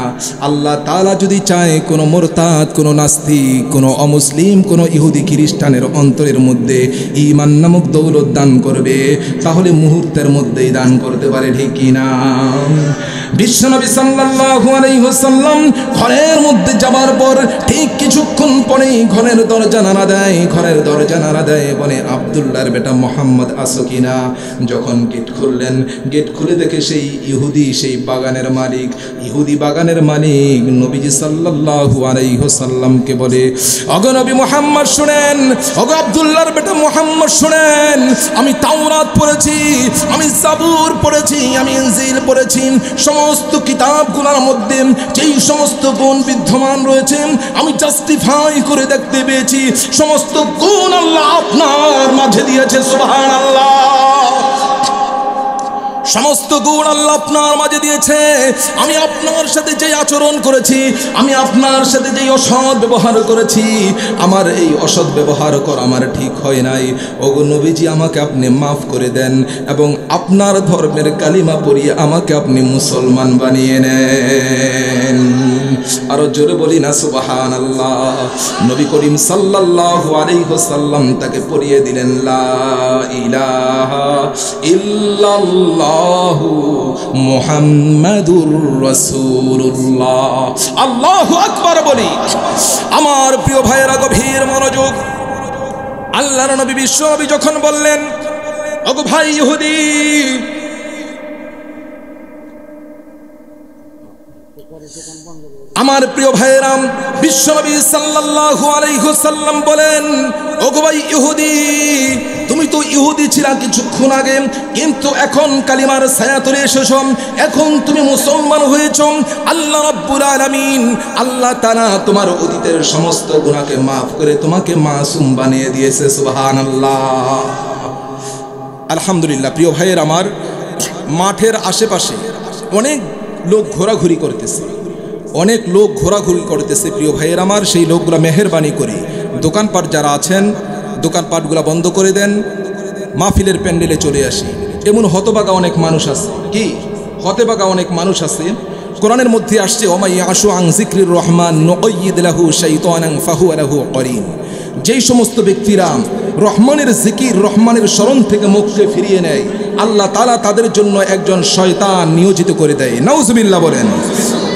[SPEAKER 1] আল্লাহ তাআলা যদি চায় কোনো মুরতাদ, কোনো নাস্তিক, কোনো অমুসলিম, কোনো ইহুদি খ্রিস্টানের অন্তরের মধ্যে ঈমান নামক দৌলত দান করবে, তাহলে মুহূর্তের মধ্যেই দান করতে পারে, ঠিক কিনা? বিশ্বনবী সাল্লাল্লাহু আলাইহি ওয়াসাল্লাম ঘরের মধ্যে যাবার পর ঠিক কিছুক্ষণ পরেই ঘরের দরজা নাড়া দেয়। ঘরের দরজা নাড়া দেয়, বলে, আব্দুল্লাহর বেটা মুহাম্মদ আছো কিনা? যখন গেট খুললেন, গেট খুলে দেখে সেই ইহুদি, সেই বাগানের মালিক, ইহুদি বাগানের মালিক নবীজি সাল্লাল্লাহু আলাইহি ওয়াসাল্লামকে বলে, ওগো নবী মুহাম্মদ শুনেন, ওগো আব্দুল্লাহর বেটা মুহাম্মদ শুনেন, আমি তাওরাত পড়েছি, আমি জাবুর পড়েছি, আমি ইনজিল পড়েছি। সমস্ত কিতাবগুলোর মধ্যে যেই সমস্ত গুণ বিদ্যমান রয়েছে, আমি জাস্টিফাই করে দেখতে পেয়েছি সমস্ত গুণ আল্লাহ আপনার মাঝে দিয়েছে। সুবহানাল্লাহ। সমস্ত গুণ আল্লাহ আপনার মাঝে দিয়েছে। আমি আপনার সাথে যে আচরণ করেছি, আমি আপনার সাথে যে অসৎ ব্যবহার করেছি, আমার এই অসৎ ব্যবহার করা আমার ঠিক হয় নাই। ওগো নবীজি, আমাকে আপনি মাফ করে দেন এবং আপনার ধর্মের কালিমা পড়িয়ে আমাকে আপনি মুসলমান বানিয়ে নেন। আরো জোরে বলি না সুবহানাল্লাহ। নবী করিম সাল্লাল্লাহু আলাইহি ওয়াসাল্লাম তাকে পড়িয়ে দিলেন, লা ইলাহা ইল্লাল্লাহ মুহাম্মাদুর রাসূলুল্লাহ। আল্লাহু আকবার বলি। আমার প্রিয় ভাইয়েরা গভীর মনোযোগ। আল্লাহর নবী বিশ্ব নবী যখন বললেন, ওগো ভাই ইহুদি, আমার প্রিয় ভাইয়েরা, বিশ্বনবী সাল্লাল্লাহু আলাইহি ওয়াসাল্লাম বলেন, ওগো ভাই ইহুদি, তুমি তো ইহুদি ছিলা কিছুক্ষণ আগে, কিন্তু এখন কালিমার ছায়াতলে এসেছো, এখন তুমি মুসলমান হয়েছো। আল্লাহ রাব্বুল আলামিন, আল্লাহ তাআলা তোমার অতীতের সমস্ত গুনাহকে মাফ করে তোমাকে মাসুম বানিয়ে দিয়েছে। সুবহানাল্লাহ। আলহামদুলিল্লাহ। প্রিয় ভাইয়ের আমার, মাঠের আশেপাশে অনেক লোক ঘোরাঘুরি করতেছে, অনেক লোক ঘোরাঘুরি করতেছে। প্রিয় ভাইয়ের আমার, সেই লোকগুলো মেহেরবানি করে দোকানপাট যারা আছেন, দোকানপাটগুলো বন্ধ করে দেন, মাহফিলের প্যান্ডেলে চলে আসি। এমন হতবাগা অনেক মানুষ আছে, কি হতবাগা অনেক মানুষ আছে। কোরআনের মধ্যে আসছে, ওমাই আশু আং যিকরির রহমান নুকাইয়িদ লাহু শাইতানান ফাহুয়া লাহু করিন। যেই সমস্ত ব্যক্তিরা রহমানের জিকির, রহমানের স্মরণ থেকে মুখকে ফিরিয়ে নেয়, আল্লাহ তাআলা তাদের জন্য একজন শয়তান নিয়োজিত করে দেয়। নাউজুবিল্লাহ বলেন।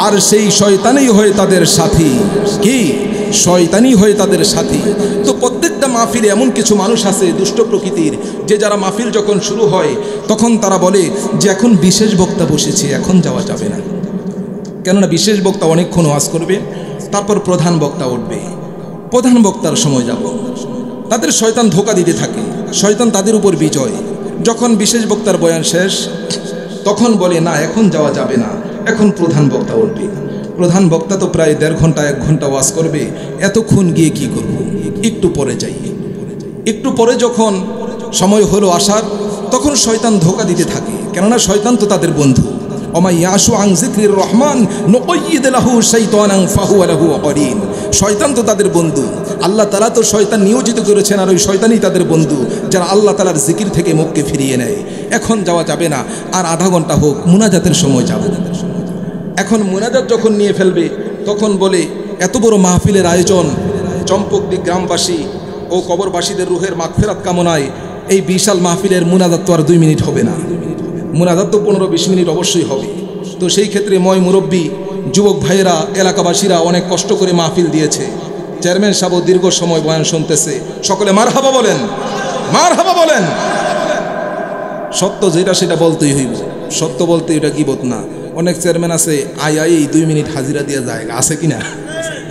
[SPEAKER 1] আর সেই শয়তানই হয় তাদের সাথী। কি? শয়তানই হয় তাদের সাথী। তো প্রত্যেকটা মাহফিলে এমন কিছু মানুষ আছে দুষ্ট প্রকৃতির, যে যারা মাহফিল যখন শুরু হয় তখন তারা বলে যে এখন বিশেষ বক্তা বসেছে, এখন যাওয়া যাবে না। কেননা বিশেষ বক্তা অনেকক্ষণ ওয়াজ করবে, তারপর প্রধান বক্তা উঠবে, প্রধান বক্তার সময় যাব। তাদের শয়তান ধোঁকা দিতে থাকে, শয়তান তাদের উপর বিজয়। যখন বিশেষ বক্তার বয়ান শেষ, তখন বলে না, এখন যাওয়া যাবে না, এখন প্রধান বক্তা উঠবে। প্রধান বক্তা তো প্রায় 1.5 ঘন্টা 1 ঘন্টা ওয়াজ করবে, এতক্ষণ গিয়ে কি করব, একটু পরে যাই। একটু পরে যখন সময় হলো আসার, তখন শয়তান ধোঁকা দিতে থাকে, কেননা শয়তান তো তাদের বন্ধু। ওমা ইয়াশু আন যিকরির রহমান নুকাইয়িদ লাহু শাইতানান ফাহুয়া লাহু করিন। শয়তান তো তাদের বন্ধু, আল্লাহ তাআলা তো শয়তান নিয়োজিত করেছেন, আর ওই শয়তানই তাদের বন্ধু যারা আল্লাহ তাআলার জিকির থেকে মুখকে ফিরিয়ে নেয়। এখন যাওয়া যাবে না, আর আধা ঘন্টা হোক, মুনাজাতের সময় যাব। এখন মুনাজাত যখন নিয়ে ফেলবে, তখন বলে এত বড় মাহফিলের আয়োজন, চম্পকদি গ্রামবাসী ও কবরবাসীদের রুহের মাগফিরাত কামনায় এই বিশাল মাহফিলের মুনাজাত তো আর 2 মিনিট হবে না, মুনাজাত তো 15-20 মিনিট অবশ্যই হবে। তো সেই ক্ষেত্রে ময় মুরব্বী, যুবক ভাইয়েরা, এলাকাবাসীরা অনেক কষ্ট করে মাহফিল দিয়েছে। চেয়ারম্যান সাহেব দীর্ঘ সময় বয়ান শুনতেছে, সকলে মারহাবা বলেন, মারহাবা বলেন। সত্য যেটা সেটা বলতেই হইব, সত্য বলতে এটা গীবত না। অনেক চেয়ারম্যান আছে আই 2 মিনিট হাজিরা দিয়ে যায়, আছে কিনা,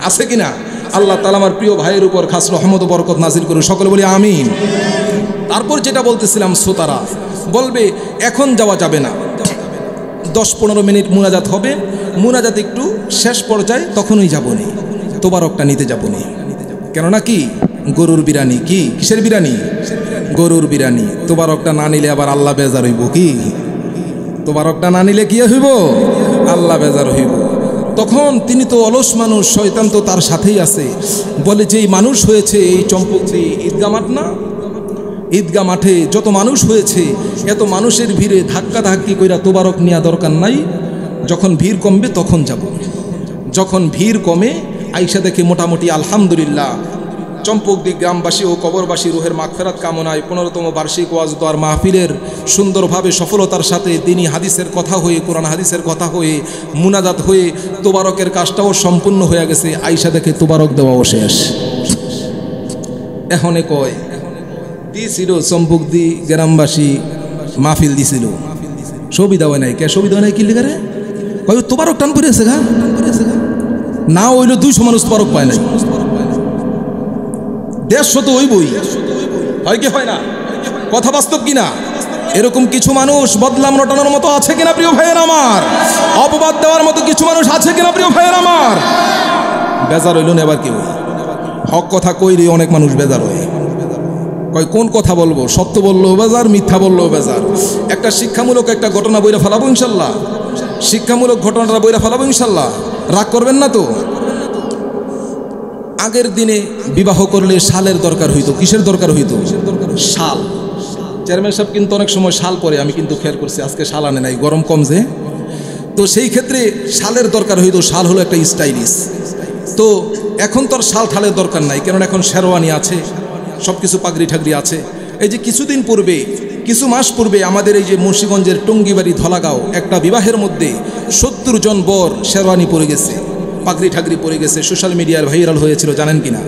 [SPEAKER 1] আছে কিনা? আল্লাহ তাআলা আমার প্রিয় ভাইয়ের উপর খাস রহমত ও বরকত নাজিল করুন, সকলে বলি আমিন। তারপর যেটা বলতেছিলাম, শ্রোতারা বলবে এখন যাওয়া যাবে না, 10-15 মিনিট মুনাজাত হবে, মুনাজাত একটু শেষ পর্যায়ে তখনই যাবনি, তোবারকটা নিতে যাবনি। কেননা কি, গরুর বিরানি। কি কিসের বিরানি? গরুর বিরানি। তোবারকটা না নিলে আবার আল্লাহ বেজার হইব। কি তোবারকটা না নিলে কি হইব? আল্লাহ বেজার হইব। তখন তিনি তো অলস মানুষ, শয়তান তো তার সাথেই আছে। বলে যে এই মানুষ হয়েছে এই চম্পকদি ঈদগাহ মাঠ না, ঈদগাহ মাঠে যত মানুষ হয়েছে, এত মানুষের ভিড়ে ধাক্কা ধাক্কি কইরা তোবারক নেওয়া দরকার নাই, যখন ভিড় কমবে তখন যাব। যখন ভিড় কমে আইসা দেখে মোটামুটি আলহামদুলিল্লাহ চম্পকদি গ্রামবাসী ও কবরবাসী রুহের মাগফিরাত কামনায় 15তম বার্ষিক ওয়াজ দোয়ার মাহফিলের সুন্দরভাবে সফলতার সাথে দিনী হাদিসের কথা হয়ে, কোরআন হাদিসের কথা হয়ে, মুনাজাত হয়ে তোবারকের কাজটাও সম্পূর্ণ হয়ে গেছে। আইসা দেখে তোবারক দেওয়াও শেষ। এখনে কয় দিছিল চম্পকদি গ্রামবাসী মাহফিল দিছিল, সুবিধা হয় নাই। কে সুবিধা হয় নাই? কি লিখে রে কয় তোবারক টান করেছে গা, না হইল 200 মানুষ তোবারক পায় নাই, 150 তো হইবই, হয় কি হয় না? কথা বাস্তব কিনা? এরকম কিছু মানুষ বদলাম রটানোর মতো আছে কিনা প্রিয় ভাইয়ের আমার? অপবাদ দেওয়ার মতো কিছু মানুষ আছে কিনা প্রিয় ভাইয়ের আমার? বেজার হইল না এবার কেউ, হক কথা কইলে অনেক মানুষ বেজার হয়। কয় কোন কথা বলবো, সত্য বললেও বেজার, মিথ্যা বললেও বেজার। একটা শিক্ষামূলক একটা ঘটনা বইরা ফেলাবো ইনশাল্লাহ, শিক্ষামূলক ঘটনাটা বইরা ফেলাবো ইনশাল্লাহ, রাগ করবেন না তো? আগের দিনে বিবাহ করলে শালের দরকার হইতো। কিসের দরকার হইতো? শাল। চেয়ারম্যান সাহেব কিন্তু অনেক সময় শাল পরে, আমি কিন্তু খেয়াল করছি আজকে শাল আনে নাই, গরম কম যে। তো সেই ক্ষেত্রে শালের দরকার হইতো। শাল হলো একটা স্টাইলিশ। তো এখন তো আর শাল ঠালের দরকার নাই, কেননা এখন শেরওয়ানি আছে, সব কিছু পাগড়ি ঠাগড়ি আছে। এই যে কিছুদিন পূর্বে, কিছু মাস পূর্বে আমাদের এই যে মুন্সিগঞ্জের টঙ্গিবাড়ি ধলাগাঁও একটা বিবাহের মধ্যে 70 জন বর শেরওয়ানি পরে গেছে, পাগড়ি ঠাগড়ি পরে গেছে। সোশ্যাল মিডিয়ার ভাইরাল হয়েছিল, জানেন কিনা?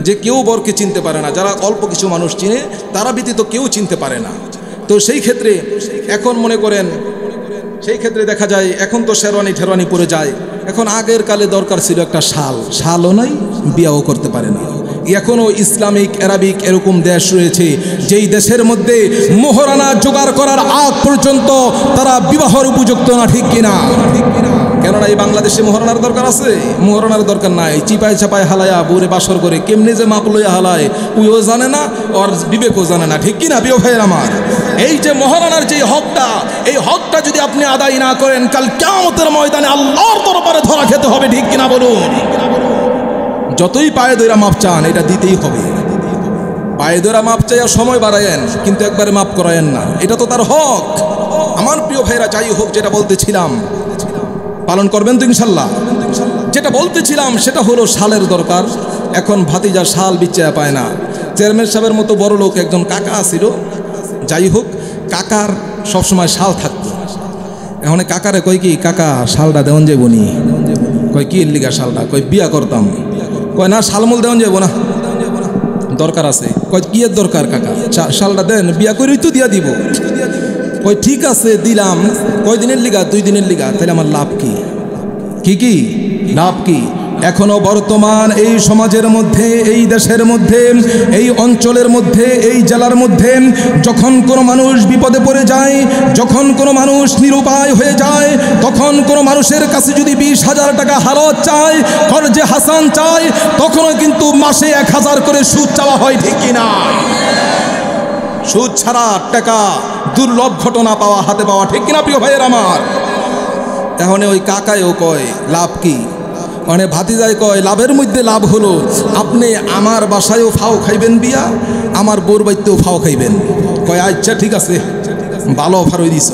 [SPEAKER 1] যে কেউ বরকে চিনতে পারে না, যারা অল্প কিছু মানুষ চিনে তারা ব্যতীত কেউ চিনতে পারে না। তো সেই ক্ষেত্রে এখন মনে করেন, সেই ক্ষেত্রে দেখা যায় এখন তো শেরওয়ানি ঠেরওয়ানি পরে যায়। এখন আগের কালে দরকার ছিল একটা শাল, শালও নাই, বিয়াও করতে পারে না। এখনও ইসলামিক আরবিক এরকম দেশ রয়েছে যেই দেশের মধ্যে মোহরানা জোগাড় করার আগ পর্যন্ত তারা বিবাহের উপযুক্ত না। ঠিক কিনা? কেননা এই বাংলাদেশে মোহরানার দরকার আছে? মোহরানার দরকার নাই। চিপায় চাপায় হালায়া বুড়ে বাসর করে কেমনে যে মাপ লইয়া হালায় ওইও জানে না, ওর বিবেকও জানে না। ঠিক কিনা প্রিয় ভাইয়ের আমার? এই যে মোহরানার যে হকটা, এই হকটা যদি আপনি আদায় না করেন, কাল কিয়ামতের ময়দানে আল্লাহর দরবারে ধরা খেতে হবে। ঠিক কিনা বলুন? যতই পায়ে ধরে মাপ চান, এটা দিতেই হবে। পায়ে ধরে মাপ চাইয়া সময় বাড়ায়েন, কিন্তু একবারে মাপ করায়েন না, এটা তো তার হক। আমার প্রিয় ভাইরা, যাই হোক, যেটা বলতেছিলাম পালন করবেন তো ইনশাল্লাহ? যেটা বলতেছিলাম সেটা হলো শালের দরকার। এখন ভাতিজা শাল বিচ্ছায়া পায় না। চেয়ারম্যান সাহেবের মতো বড় লোক একজন কাকা ছিল, যাই হোক, কাকার সবসময় শাল থাকতো। এখন কাকারে কয় কি, কাকা শালটা দেওয়ান যাইব নি? কয় কি লিগা শালটা? কয় বিয়া করতাম। কয় না, শালমূল দেওয়ান যাইব না, দরকার আছে। কয় কি এর দরকার কাকা? শালটা দেন, বিয়া করেই তো দিয়া দিব। কয় ঠিক আছে দিলাম। কয় দিনের লিগা? 2 দিনের লিগা। তাহলে আমার লাভ কি? কি লাভ কি? এখনো বর্তমান এই সমাজের মধ্যে, এই দেশের মধ্যে, এই অঞ্চলের মধ্যে, এই জেলার মধ্যে যখন কোনো মানুষ বিপদে পড়ে যায়, যখন কোনো মানুষ নিরুপায় হয়ে যায়, তখন কোনো মানুষের কাছে যদি 20,000 টাকা হালত চায়, কর্জে হাসান চায়, তখনও কিন্তু মাসে 1,000 করে সুদ চাওয়া হয়, ঠিক কিনা? সুদ ছাড়া টাকা দুর্লভ ঘটনা পাওয়া, হাতে পাওয়া, ঠিক কিনা প্রিয় ভাইয়ের আমার? এখন ওই কাকায়ও কয় লাভ কি, মানে ভাতিজায় কয় লাভের মধ্যে লাভ হলো আপনি আমার বাসায়ও ফাও খাইবেন বিয়া, আমার বোর বাড়িতেও ফাও খাইবেন। কয় আচ্ছা ঠিক আছে, ভালো অফার হয়ে দিস।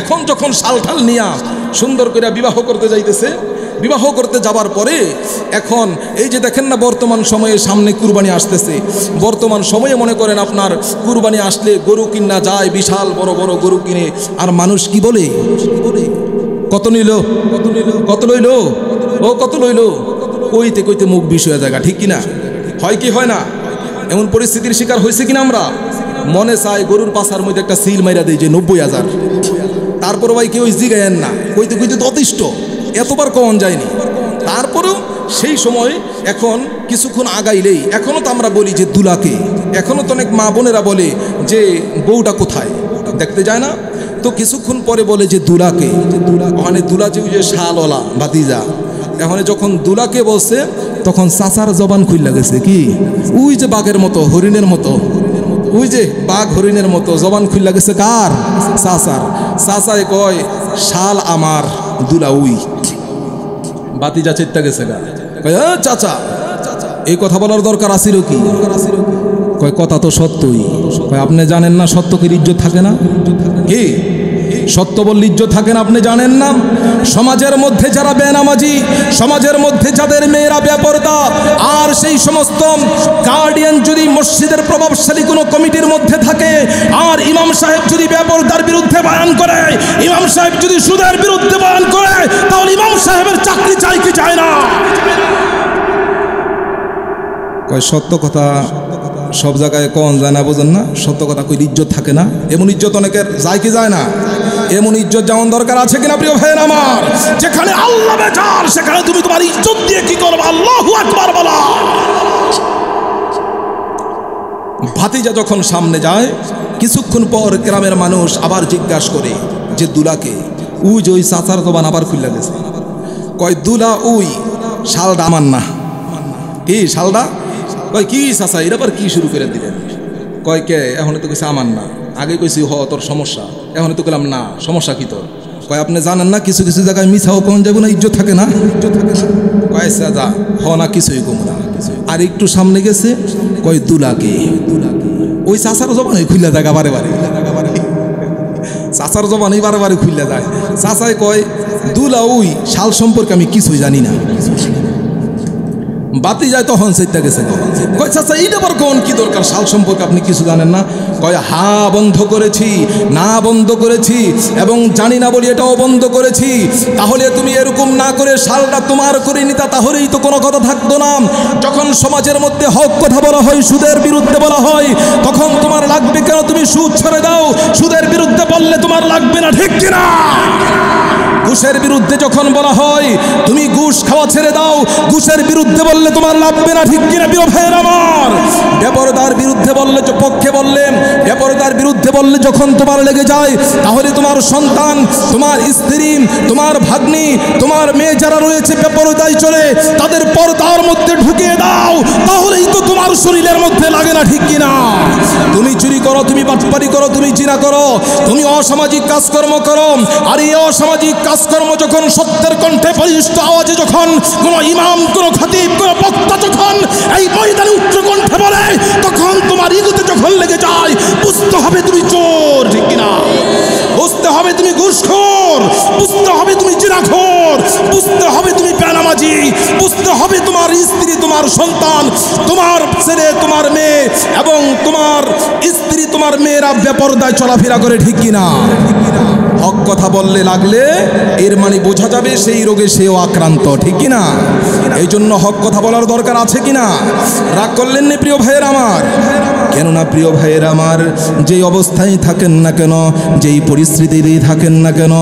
[SPEAKER 1] এখন যখন শালঠাল নিয়া সুন্দর করে বিবাহ করতে যাইতেছে, বিবাহ করতে যাবার পরে এখন এই যে দেখেন না বর্তমান সময়ে সামনে কুরবানি আসতেছে, বর্তমান সময়ে মনে করেন আপনার কুরবানি আসলে গরু কিনা যায়, বিশাল বড় বড় গরু কিনে, আর মানুষ কি বলে, কত নিল, কত লইল, ও কত লইল, কইতে কইতে মুখ বিষ হয়ে জায়গা, ঠিক কিনা? হয় কি হয় না? এমন পরিস্থিতির শিকার হয়েছে কিনা আমরা? মনে চায় গরুর পাছার মধ্যে একটা সিল মাইরা দেয় যে 90,000, তারপর ভাই কেউ জিগায়েন না, কইতে কইতে তো অতিষ্ঠ, এতবার কমন যায়নি। তারপরেও সেই সময় এখন কিছুক্ষণ আগাইলেই এখনও তো আমরা বলি যে দুলাকে, এখনও তো অনেক মা বোনেরা বলে যে বউটা কোথায়, দেখতে যায় না, তো কিছুক্ষণ পরে বলে যে দুলাকে, ওখানে দুলা যে ওই যে শালওয়ালা ভাতিজা, এখন যখন দুলাকে বলছে তখন চাচার জবান খুইলা গেছে, কি ওই যে বাঘের মতো, হরিণের মতো, ওই যে বাঘ হরিণের মতো জবান খুইলা গেছে কার? চাচার। চাচায় কয় শাল আমার, দুলা উই। ভাতিজা চেত্তা গেছে গা, কয় চাচা এই কথা বলার দরকার আছিল কি? কয় কথা তো সত্যই। কয় আপনি জানেন না সত্যকের ইজ্জত থাকে না? কি সত্য বললে ইজ্জত থাকে না, আপনি জানেন না? সমাজের মধ্যে যারা বেনামাজি, সমাজের মধ্যে যাদের মেয়েরা বেপরদা, আর সেই সমস্ত গার্ডিয়ান যদি মসজিদের প্রভাবশালী কোনো কমিটির মধ্যে থাকে, আর ইমাম সাহেব যদি বেপরদার বিরুদ্ধে বয়ান করে, ইমাম সাহেব যদি সুদের বিরুদ্ধে বয়ান করে, তাহলে ইমাম সাহেবের চাকরি চাই কি চায় না? কয় সত্য কথা সব জায়গায় কন যায় না, বোঝেন না? সত্য কথা কই ইজ্জত থাকে না? এমন ইজ্জত অনেকের যায় কি যায় না? এমন ইজ্জত যেমন দরকার আছে কিনা প্রিয় ভাইয়ের আমার? যেখানে আল্লাহ বেজার সেখানে তুমি তোমার ইজ্জত দিয়ে কি করবে? আল্লাহু আকবার বলা। ভাতিজা যখন সামনে যায়, কিছুক্ষণ পর গ্রামের মানুষ আবার জিজ্ঞাসা করে যে দুলাকে, উই যে ওই চাচার জবান আবার খুলে গেছে। কয় দুলা উই, শালটা আমার না। কি শালটা? কয় কি চাচা এর আবার কি শুরু করে দিলেন? কয় কে? এখন তো কইছে আমার না, আগে কইছি হ তোর সমস্যা, এখন তো কইলাম না, সমস্যা কি তোর? কয় আপনি জানেন না কিছু কিছু জায়গায় মিছাও কম যাবো না, ইজ্জত থাকে না, ইজ্জত থাকে না। কয় যা হ না, কিছুই কম না। আর একটু সামনে গেছে, কয় দুলাকে, ওই চাচার জবানই খুলে যায় বারে বারে, চাচার জবানই বারে বারে খুলে যায়। চাচাই কয় দুলা ওই শাল সম্পর্কে আমি কিছুই জানি না। বাতি যায় তখন সেটা গেছে, কয় চাচা এইটা আবার কোন কি দরকার, শাল সম্পর্কে আপনি কিছু জানেন না? কয় হা বন্ধ করেছি, না বন্ধ করেছি, এবং জানি না বলি এটাও বন্ধ করেছি। তাহলে তুমি এরকম না করে শালটা তোমার করে নিতা, তাহলেই তো কোনো কথা থাকতো না। যখন সমাজের মধ্যে হক কথা বলা হয়, সুদের বিরুদ্ধে বলা হয়, তখন তোমার লাগবে কেন? তুমি সুদ ছেড়ে দাও, সুদের বিরুদ্ধে বললে তোমার লাগবে না, ঠিক কিনা? ঘুষের বিরুদ্ধে যখন বলা হয়, তুমি ঘুষ খাওয়া ছেড়ে দাও, ঘুষের বিরুদ্ধে বললে তোমার লাগবে না, ঠিক কিনা প্রিয় ভাইয়ের আমার? বেপরদার বিরুদ্ধে বললে, পক্ষে বললে, বেপরদার বিরুদ্ধে বললে যখন তোমার লেগে যায়, তাহলে তোমার সন্তান, তোমার স্ত্রী, তোমার ভাগ্নি, তোমার মেয়ে যারা রয়েছে বেপরদায় চলে, তাদের পর্দার মধ্যে ঢুকিয়ে দাও, তাহলেই তো তোমার শরীরের মধ্যে লাগে না, ঠিক কিনা? তুমি চুরি করো, তুমি বাটপারি করো, তুমি জিনা করো, তুমি অসামাজিক কাজকর্ম করো, আর এই অসামাজিক কাজকর্ম যখন সত্যের কণ্ঠে বলিষ্ঠ আওয়াজে যখন কোনো ইমাম, কোনো খতিব, কোনো বক্তা যখন এই ময়দানে উচ্চ কণ্ঠে বলে, তখন তোমার ইগোতে যখন লেগে যায়, বুঝতে হবে তুমি চোর, ঠিক কিনা? বুঝতে হবে তুমি ঘুষখোর, বুঝতে হবে তুমি জিনাখোর, বুঝতে হবে তুমি বেনামাজি, বুঝতে হবে তোমার স্ত্রী তোমার সন্তান, তোমার ছেলে, তোমার মেয়ে এবং তোমার স্ত্রী, তোমার মেয়েরা বেপরদায় চলাফেরা করে, ঠিক কিনা? হক কথা বললে লাগলে এর মানে বোঝা যাবে সেই রোগে সেও আক্রান্ত, ঠিক কিনা? এই জন্য হক কথা বলার দরকার আছে কিনা? রাগ করলেন না প্রিয় ভাইয়ের আমার? কেননা প্রিয় ভাইয়ের আমার, যেই অবস্থায় থাকেন না কেন, যেই পরিস্থিতিতেই থাকেন না কেন,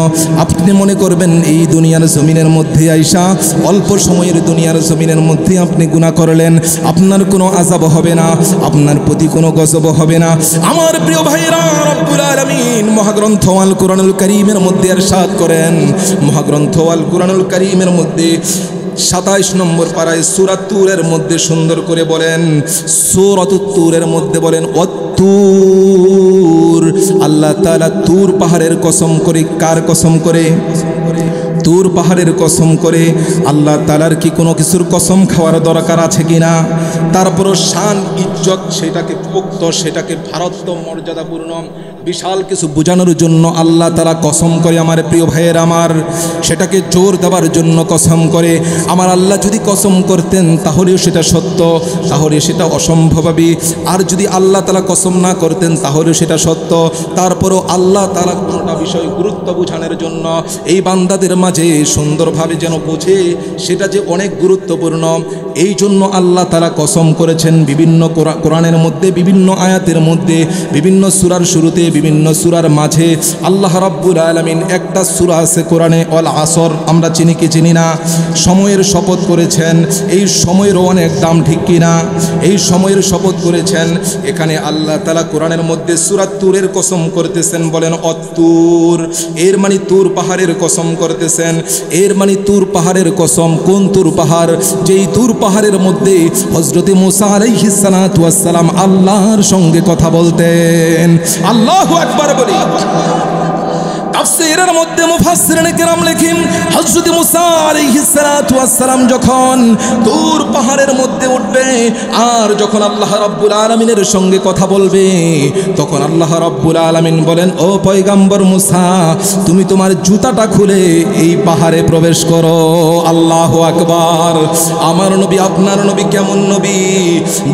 [SPEAKER 1] আপনি মনে করবেন এই দুনিয়ার জমিনের মধ্যে আইসা, অল্প সময়ের দুনিয়ার জমিনের মধ্যে আপনি গুনাহ করলেন, আপনার কোনো আযাব হবে না, আপনার প্রতি কোনো গজব হবে না। আমার প্রিয় ভাইয়েরা, রব্বুল আলামিন মহাগ্রন্থ আল কোরআনুল কারীমের মধ্যে ইরশাদ করেন, মহাগ্রন্থ আল কোরআনুল কারীমের মধ্যে 27 নম্বর পারায় সূরা তুরের মধ্যে সুন্দর করে বলেন, সূরাতুত তুরের মধ্যে বলেন অত্তুর, আল্লাহ তাআলা তুর পাহাড়ের কসম করে। কার কসম করে? তুর পাহাড়ের কসম করে। আল্লাহ তাআলার কি কোনো কিছুর কসম খাওয়ার দরকার আছে কিনা? তারপরও শান ইজ্জত, সেটাকে পোক্ত, সেটাকে ভারত্ব মর্যাদাপূর্ণ বিশাল কিছু বোঝানোর জন্য আল্লাহ তাআলা কসম করে। আমার প্রিয় ভাইয়ের আমার, সেটাকে জোর দেওয়ার জন্য কসম করে। আমার আল্লাহ যদি কসম করতেন তাহলেও সেটা সত্য, তাহলে সেটা অসম্ভবাবী। আর যদি আল্লাহ তাআলা কসম না করতেন তাহলেও সেটা সত্য। তারপরও আল্লাহ তাআলা কোনটা বিষয় গুরুত্ব বোঝানোর জন্য এই বান্দাদের মাঝে সুন্দরভাবে যেন বোঝে সেটা যে অনেক গুরুত্বপূর্ণ, এই জন্য আল্লাহ তাআলা কসম করেছেন বিভিন্ন কোরআনের মধ্যে, বিভিন্ন আয়াতের মধ্যে, বিভিন্ন সূরার শুরুতে, বিভিন্ন সূরার মাঝে। আল্লাহ রাব্বুল আলামিন একটা সূরা আছে কোরআনে, অল আসর, আমরা চিনি কি চিনি না, সময়ের শপথ করেছেন। এই সময়েরও অনেক দাম, ঠিক কিনা? এই সময়ের শপথ করেছেন। এখানে আল্লাহ তাআলা কোরআনের মধ্যে সূরা তুরের কসম করতেছেন, বলেন অত্তুর, এর মানে তুর পাহাড়ের কসম করতেছেন। এর মানে তুর পাহাড়ের কসম। কোন তুর পাহাড়? যেই তুর পাহাড়ের মধ্যে হযরত মুসা আলাইহিস সালাতু ওয়াস সালাম আল্লাহর সঙ্গে কথা বলতেন। আল্লাহু আকবার বলি। তাফসীরের মধ্যে মুফাসসিরিনে কেরাম লেখেন, হযরত মুসা আলাইহিস সালাতু ওয়াস সালাম যখন তুর পাহাড়ের মধ্যে উঠবে আর যখন আল্লাহ রাব্বুল আলামিনের সঙ্গে কথা বলবে, তখন আল্লাহ রাব্বুল আলামিন বলেন, ও পয়গম্বর মুসা, তুমি তোমার জুতাটা খুলে এই পাহাড়ে প্রবেশ করো। আল্লাহু আকবার। আমার নবী, আপনার নবী কেমন নবী?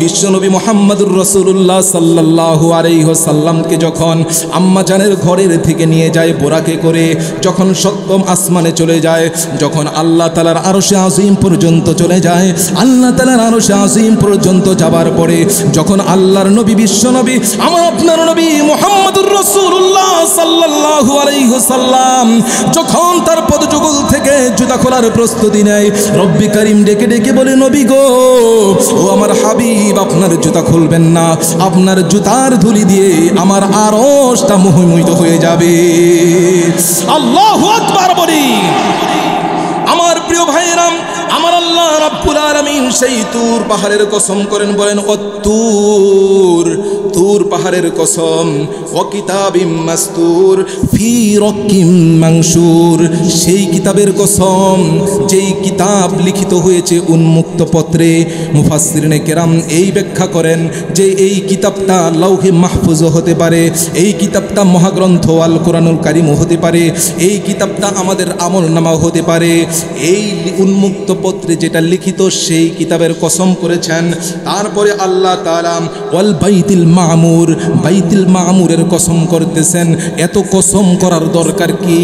[SPEAKER 1] বিশ্ব নবী মুহাম্মদুর রাসূলুল্লাহ সাল্লাল্লাহু আলাইহি ওয়াসাল্লামকে যখন আম্মা জানের ঘরের থেকে নিয়ে যায় বোরাকে করে, যখন সপ্তম আসমানে চলে যায়, যখন আল্লাহ তাআলার আরশে আজিম পর্যন্ত চলে যায়, আল্লাহ তাআলার আরশে আজিম পর্যন্ত যাবার পরে যখন আল্লাহর নবী, বিশ্ব নবী, আমার আপনার নবী মুহাম্মদুর রাসূলুল্লাহ সাল্লাল্লাহু আলাইহি ওয়াসাল্লাম যখন তার পদযুগল থেকে জুতা খোলার প্রস্তুতি নেয়, রব্বি কারীম ডেকে ডেকে বলে, নবী গো, ও আমার হাবিব, আপনার জুতা খুলবেন না, আপনার জুতার ধুলি দিয়ে আমার আরশটা মোহিত হয়ে যাবে। আল্লাহু আকবার বলি। আমার প্রিয় ভাইয়েরা, আমার আল্লাহ রাব্বুল আলামিন সেই তুর পাহাড়ের কসম করেন, বলেন অত্তুর, তুর পাহাড়ের কসম, ওয়া কিতাবিম মাসতুর ফি রাক্কিম মানশুর, সেই কিতাবের কসম যেই কিতাব লিখিত হয়েছে উন্মুক্ত পত্রে। মুফাসসিরিনে কেরাম এই ব্যাখ্যা করেন যে এই কিতাবটা লাউহে মাহফুজ হতে পারে, এই কিতাবটা মহাগ্রন্থ আল কোরআনুল কারীম হতে পারে, এই কিতাবটা আমাদের আমলনামা হতে পারে। এই উন্মুক্ত পত্রে যেটা লিখিত সেই কিতাবের কসম করেছেন। তারপরে আল্লাহ তাআলা ওয়াল বাইতুল মামুর, বাইতুল মামুরের কসম করতেছেন। এত কসম করার দরকার কি?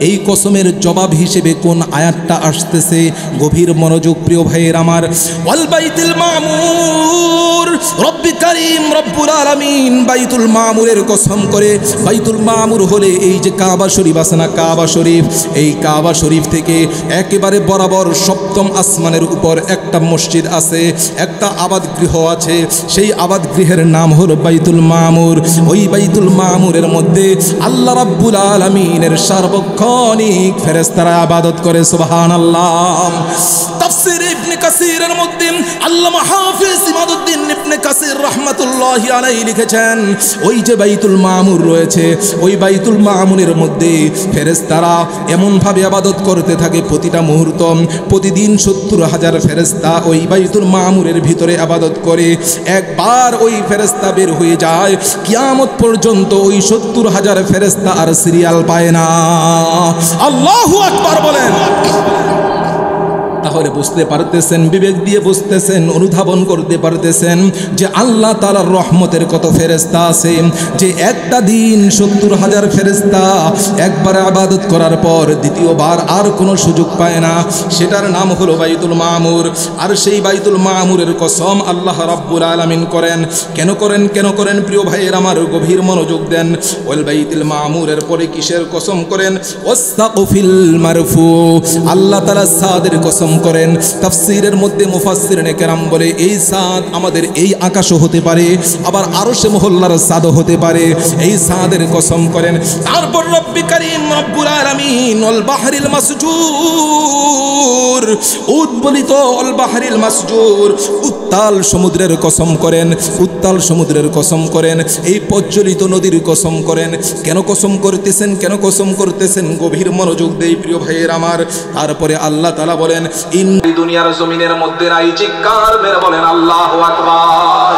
[SPEAKER 1] এই কসমের জবাব হিসেবে কোন আয়াতটা আসতেছে? গভীর মনোযোগ প্রিয় ভাইয়ের আমার। ওয়াল বাইতুল মামুর, রব্বি কারীম রব্বুল আলামিন বাইতুল মামুরের কসম করে। বাইতুল মামুর হলে এই যে কাবা শরীফ আছে না, কাবা শরীফ, এই কাবা শরীফ থেকে একেবারে বরাবর সপ্তম আসমানের উপর একটা মসজিদ আছে, একটা আবাদ গৃহ আছে। সেই আবাদ গৃহের নাম হলো বাইতুল মামুর। ওই বাইতুল মামুরের মধ্যে আল্লাহ রাব্বুল আলামিনের সার্বক্ষণিক ফেরেশতারা ইবাদত করে। সুবহানাল্লাহ। তাফসীর ইবনে কাসীরের মধ্যে আল্লামা হাফেজ ইমাদউদ্দিন ইবনে কাসীর রাহমাতুল্লাহি আলাইহি লিখেছেন, ওই যে বাইতুল মামুর রয়েছে, ওই বাইতুল মামুরের মধ্যে ফেরেশতারা এমনভাবে ইবাদত করতে থাকে প্রতিটা মুহূর্ত। প্রতিদিন 70,000 ফেরেশতা ওই বাইতুল মামুরের ভিতরে ইবাদত করে। একবার ওই ফেরেশতা বের হয়ে যায়, কিয়ামত পর্যন্ত ওই 70,000 ফেরেশতা আর সিরিয়াল পায় না। আল্লাহু আকবার বলেন। তাহলে বুঝতে পারতেছেন, বিবেক দিয়ে বুঝতেছেন, অনুধাবন করতে পারতেছেন যে আল্লাহ তাআলার রহমতের কত ফেরেশতা আছে, যে একটা দিন 70,000 ফেরেশতা একবার ইবাদত করার পর দ্বিতীয়বার আর কোনো সুযোগ পায় না। সেটার নাম হলো বাইতুল মামুর। আর সেই বাইতুল মামুরের কসম আল্লাহ রাব্বুল আলামিন করেন। কেন করেন প্রিয় ভাইয়ের আমার, গভীর মনোযোগ দেন। ওয়াল বাইতুল মামুরের পরে কিসের কসম করেন? ওয়াসসাকফিল মারফু। আল্লাহ তাআলা সাদের কসম করেন। তাফসীরের মধ্যে মুফাসসিরিনে কেরাম বলে এই সাদ আমাদের এই আকাশও হতে পারে, আবার আরশে মহল্লার সাদও হতে পারে। এই সাদের কসম করেন। তারপর রব্বি কারীম রব্বুল আলামিন ওয়াল বাহরিল মাসজুর, উদ্বলিত ওয়াল বাহরিল মাসজুর, উত্তাল সমুদ্রের কসম করেন, উত্তাল সমুদ্রের কসম করেন, এই প্রজ্বলিত নদীর কসম করেন। কেন কসম করতেছেন? গভীর মনোযোগ দেই প্রিয় ভাইয়ের আমার। তারপরে আল্লাহ তাআলা বলেন, ইন দুনিয়ার জমিনের মধ্যে নাই, চিৎকার মেরে বলেন আল্লাহু আকবার।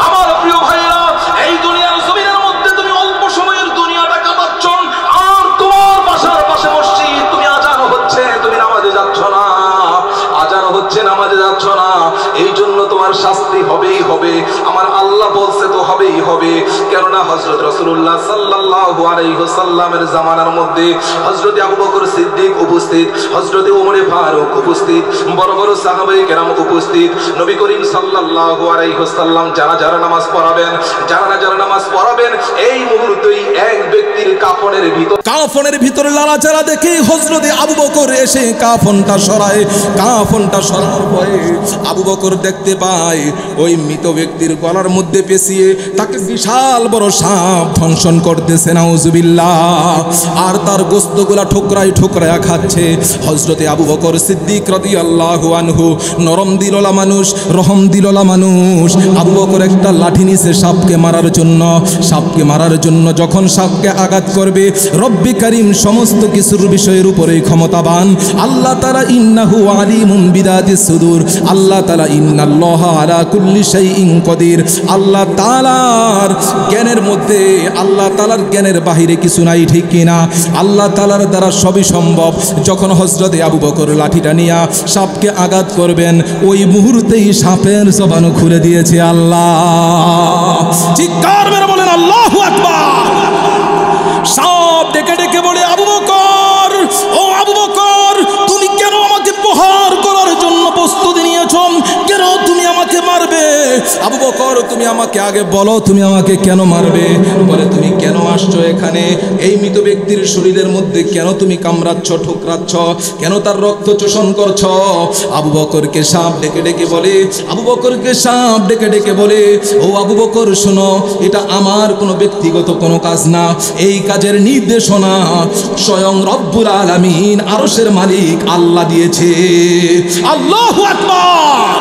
[SPEAKER 1] আমার প্রিয় ভাইয়েরা, এই দুনিয়ার জমিনের মধ্যে তুমি অল্প সময়ের দুনিয়াটা কাটাচ্ছ, আর তোমার বাসার পাশে মসজিদ, তুমি আজান হচ্ছে, তুমি নামাজে যাচ্ছ না, আজান হচ্ছে নামাজে যাচ্ছ না, এই জন্য তোমার শাস্তি হবেই হবে। আমার আল্লাহ বলছে তো হবেই হবে। কেননা হযরত রাসূলুল্লাহ সাল্লাল্লাহু আলাইহি ওয়াসাল্লামের জামানার মধ্যে হযরত আবু বকর সিদ্দিক উপস্থিত, হযরত ওমর ফারুক উপস্থিত, বড় বড় সাহাবায়ে কেরাম উপস্থিত। নবী করিম সাল্লাল্লাহু আলাইহি ওয়াসাল্লাম যারা নামাজ পড়াবেন, যারা নামাজ পড়াবেন, এই মুহূর্তেই এক ব্যক্তির কাফনের ভিতরে লালাচারা দেখে হযরত আবু বকর এসে কাফনটা সরায়। কাফনটা সরার পরে আবু বকর দেখতে পায় ওই মৃত ব্যক্তির গলার মধ্যে পেঁচিয়ে তাকে বিশাল বড় সাপ দংশন করতেছে, নাউজুবিল্লাহ। আর তার গোশতগুলা ঠোকরায় খাচ্ছে। হযরতে আবু বকর সিদ্দিক রাদিয়াল্লাহু আনহু নরম দিলওয়ালা মানুষ, রহম দিলওয়ালা মানুষ। আবু বকর একটা লাঠি নিছে সাপকে মারার জন্য। যখন সাপকে আঘাত করবে, রব্বি কারীম সমস্ত কিছুর বিষয়ের উপরে ক্ষমতাবান। আল্লাহ তাআলা ইন্নাহু আলিমুন বিদাতিস সুদূর, আল্লাহ তাআলা ইন্নাল্লাহা আলা কুল্লি শাইইন কদির। আল্লাহ তাআলার জ্ঞানের মধ্যে, আল্লাহ তাআলার জ্ঞানের বাহিরে কিছু নাই, ঠিক কিনা? আল্লাহ তাআলার দ্বারা সবই সম্ভব। যখন হযরতে আবু বকর লাঠিটা নিয়ে সাপকে আঘাত করবেন, ওই মুহূর্তেই সাপের জবান খুলে দিয়েছে আল্লাহ। চিৎকার মেরে বলেন আল্লাহু আকবার। সাপ ডেকে বলে, আবু বকর, ও আবু বকর, তুমি কেন আমাকে প্রহার করার জন্য প্রস্তুতি নিয়েছ? কেন তুমি আমাকে মারবে? আবু বকর, তুমি আমাকে আগে বলো, তুমি আমাকে কেন মারবে? বলে, তুমি কেন আসছো এখানে? এই মৃত ব্যক্তির শরীরের মধ্যে কেন তুমি কামড়াচ্ছ, ঠোকরাচ্ছ? কেন তার রক্ত চোষণ করছ? আবু বকরকে সাপ ডেকে বলে, ও আবু বকর শোনো, এটা আমার কোনো ব্যক্তিগত কোনো কাজ না। এই কাজের নির্দেশনা স্বয়ং রব্বুল আলামিন আরশের মালিক আল্লাহ দিয়েছে। আল্লাহু আকবার।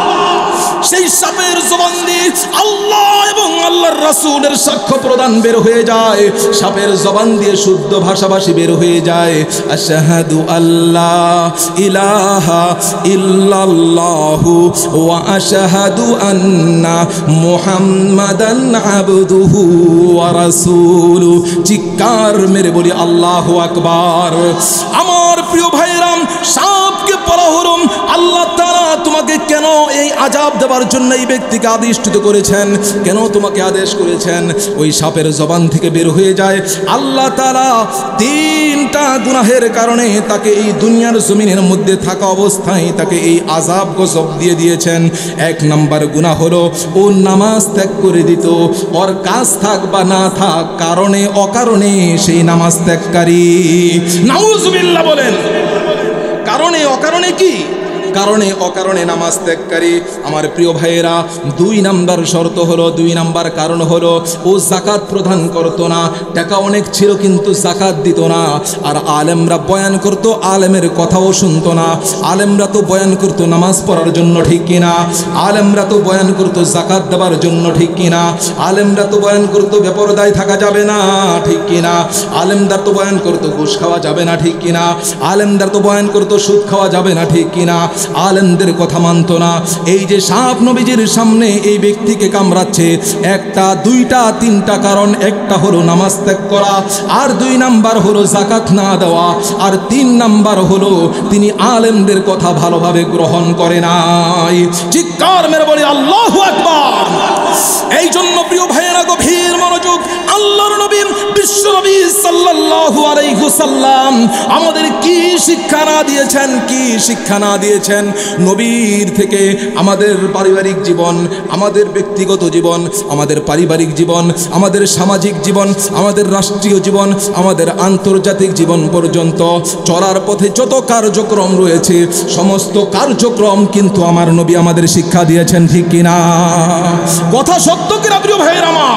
[SPEAKER 1] সেই সাপের জবান দিয়ে আল্লাহ এবং আল্লাহর রাসূলের সাক্ষ্য প্রদান বের হয়ে যায়। সাপের জবান দিয়ে শুদ্ধ ভাষাভাষী বের হয়ে যায়, আশহাদু আল্লাহ ইলাহা ইল্লাল্লাহু ওয়া আশহাদু আন্না মুহাম্মাদান আবদুহু ওয়া রাসূলু। চিৎকার মেরে বলি আল্লাহু আকবার। আমার প্রিয় ভাইরাম, সাপকে বলা হলো আল্লাহ তাআলা তোমাকে কেন এই আযাব দেওয়ার জন্য এই ব্যক্তিকে আদিষ্টিত করেছেন, কেন তোমাকে আদেশ করেছেন? ওই সাপের জবান থেকে বের হয়ে যায়, আল্লাহ তাআলা 3টা গুনাহের কারণে তাকে এই দুনিয়ার জমিনের মধ্যে থাকা অবস্থায় তাকে এই আযাব গজব দিয়ে দিয়েছেন। 1 নাম্বার গুনাহ হলো ও নামাজ ত্যাগ করে দিত। ওর কাজ থাক বা না থাক, কারণে অকারণে সেই নামাজ ত্যাগকারী। নাউজুবিল্লাহ বলেন। কারণে অকারণে কি? কারণে অকারণে নামাজ ত্যাগকারী। আমার প্রিয় ভাইয়েরা, 2 নাম্বার শর্ত হলো, 2 নাম্বার কারণ হলো ও যাকাত প্রদান করতো না। টাকা অনেক ছিল কিন্তু যাকাত দিত না। আর আলেমরা বয়ান করতো, আলেমের কথাও শুনতো না। আলেমরা তো বয়ান করতো নামাজ পড়ার জন্য, ঠিক কিনা? আলেমরা তো বয়ান করতো যাকাত দেওয়ার জন্য, ঠিক কিনা? আলেমরা তো বয়ান করতো বেপরদায় থাকা যাবে না, ঠিক কিনা? আলেমরা তো বয়ান করতো ঘুষ খাওয়া যাবে না, ঠিক কিনা? আলেমরা তো বয়ান করতো সুদ খাওয়া যাবে না, ঠিক কিনা? আলেমদের কথা মানত না। এই যে সাপ নবীজির সামনে এই ব্যক্তিকে কামড়াচ্ছে, একটা দুইটা তিনটা কারণ। একটা হলো নামাজ ত্যাগ করা, আর 2 নাম্বার হলো যাকাত না দেওয়া, আর 3 নাম্বার হলো তিনি আলেমদের কথা ভালোভাবে গ্রহণ করে নাই। চিৎকার মেরে বলি আল্লাহু আকবার। এই জন্য প্রিয় ভাইয়েরা গভীর মনোযোগ, আল্লাহর নবী বিশ্ব নবী সাল্লাল্লাহু আলাইহি ওয়াসাল্লাম আমাদের কি শিক্ষা না দিয়েছেন, কি শিক্ষা না দিয়েছেন। নবীর থেকে আমাদের পারিবারিক জীবন, আমাদের ব্যক্তিগত জীবন, আমাদের পারিবারিক জীবন, আমাদের সামাজিক জীবন, আমাদের রাষ্ট্রীয় জীবন, আমাদের আন্তর্জাতিক জীবন পর্যন্ত চলার পথে যত কার্যক্রম রয়েছে সমস্ত কার্যক্রম কিন্তু আমার নবী আমাদের শিক্ষা দিয়েছেন, ঠিক কিনা? কথা সত্য কিনা প্রিয় ভাইয়ের আমার?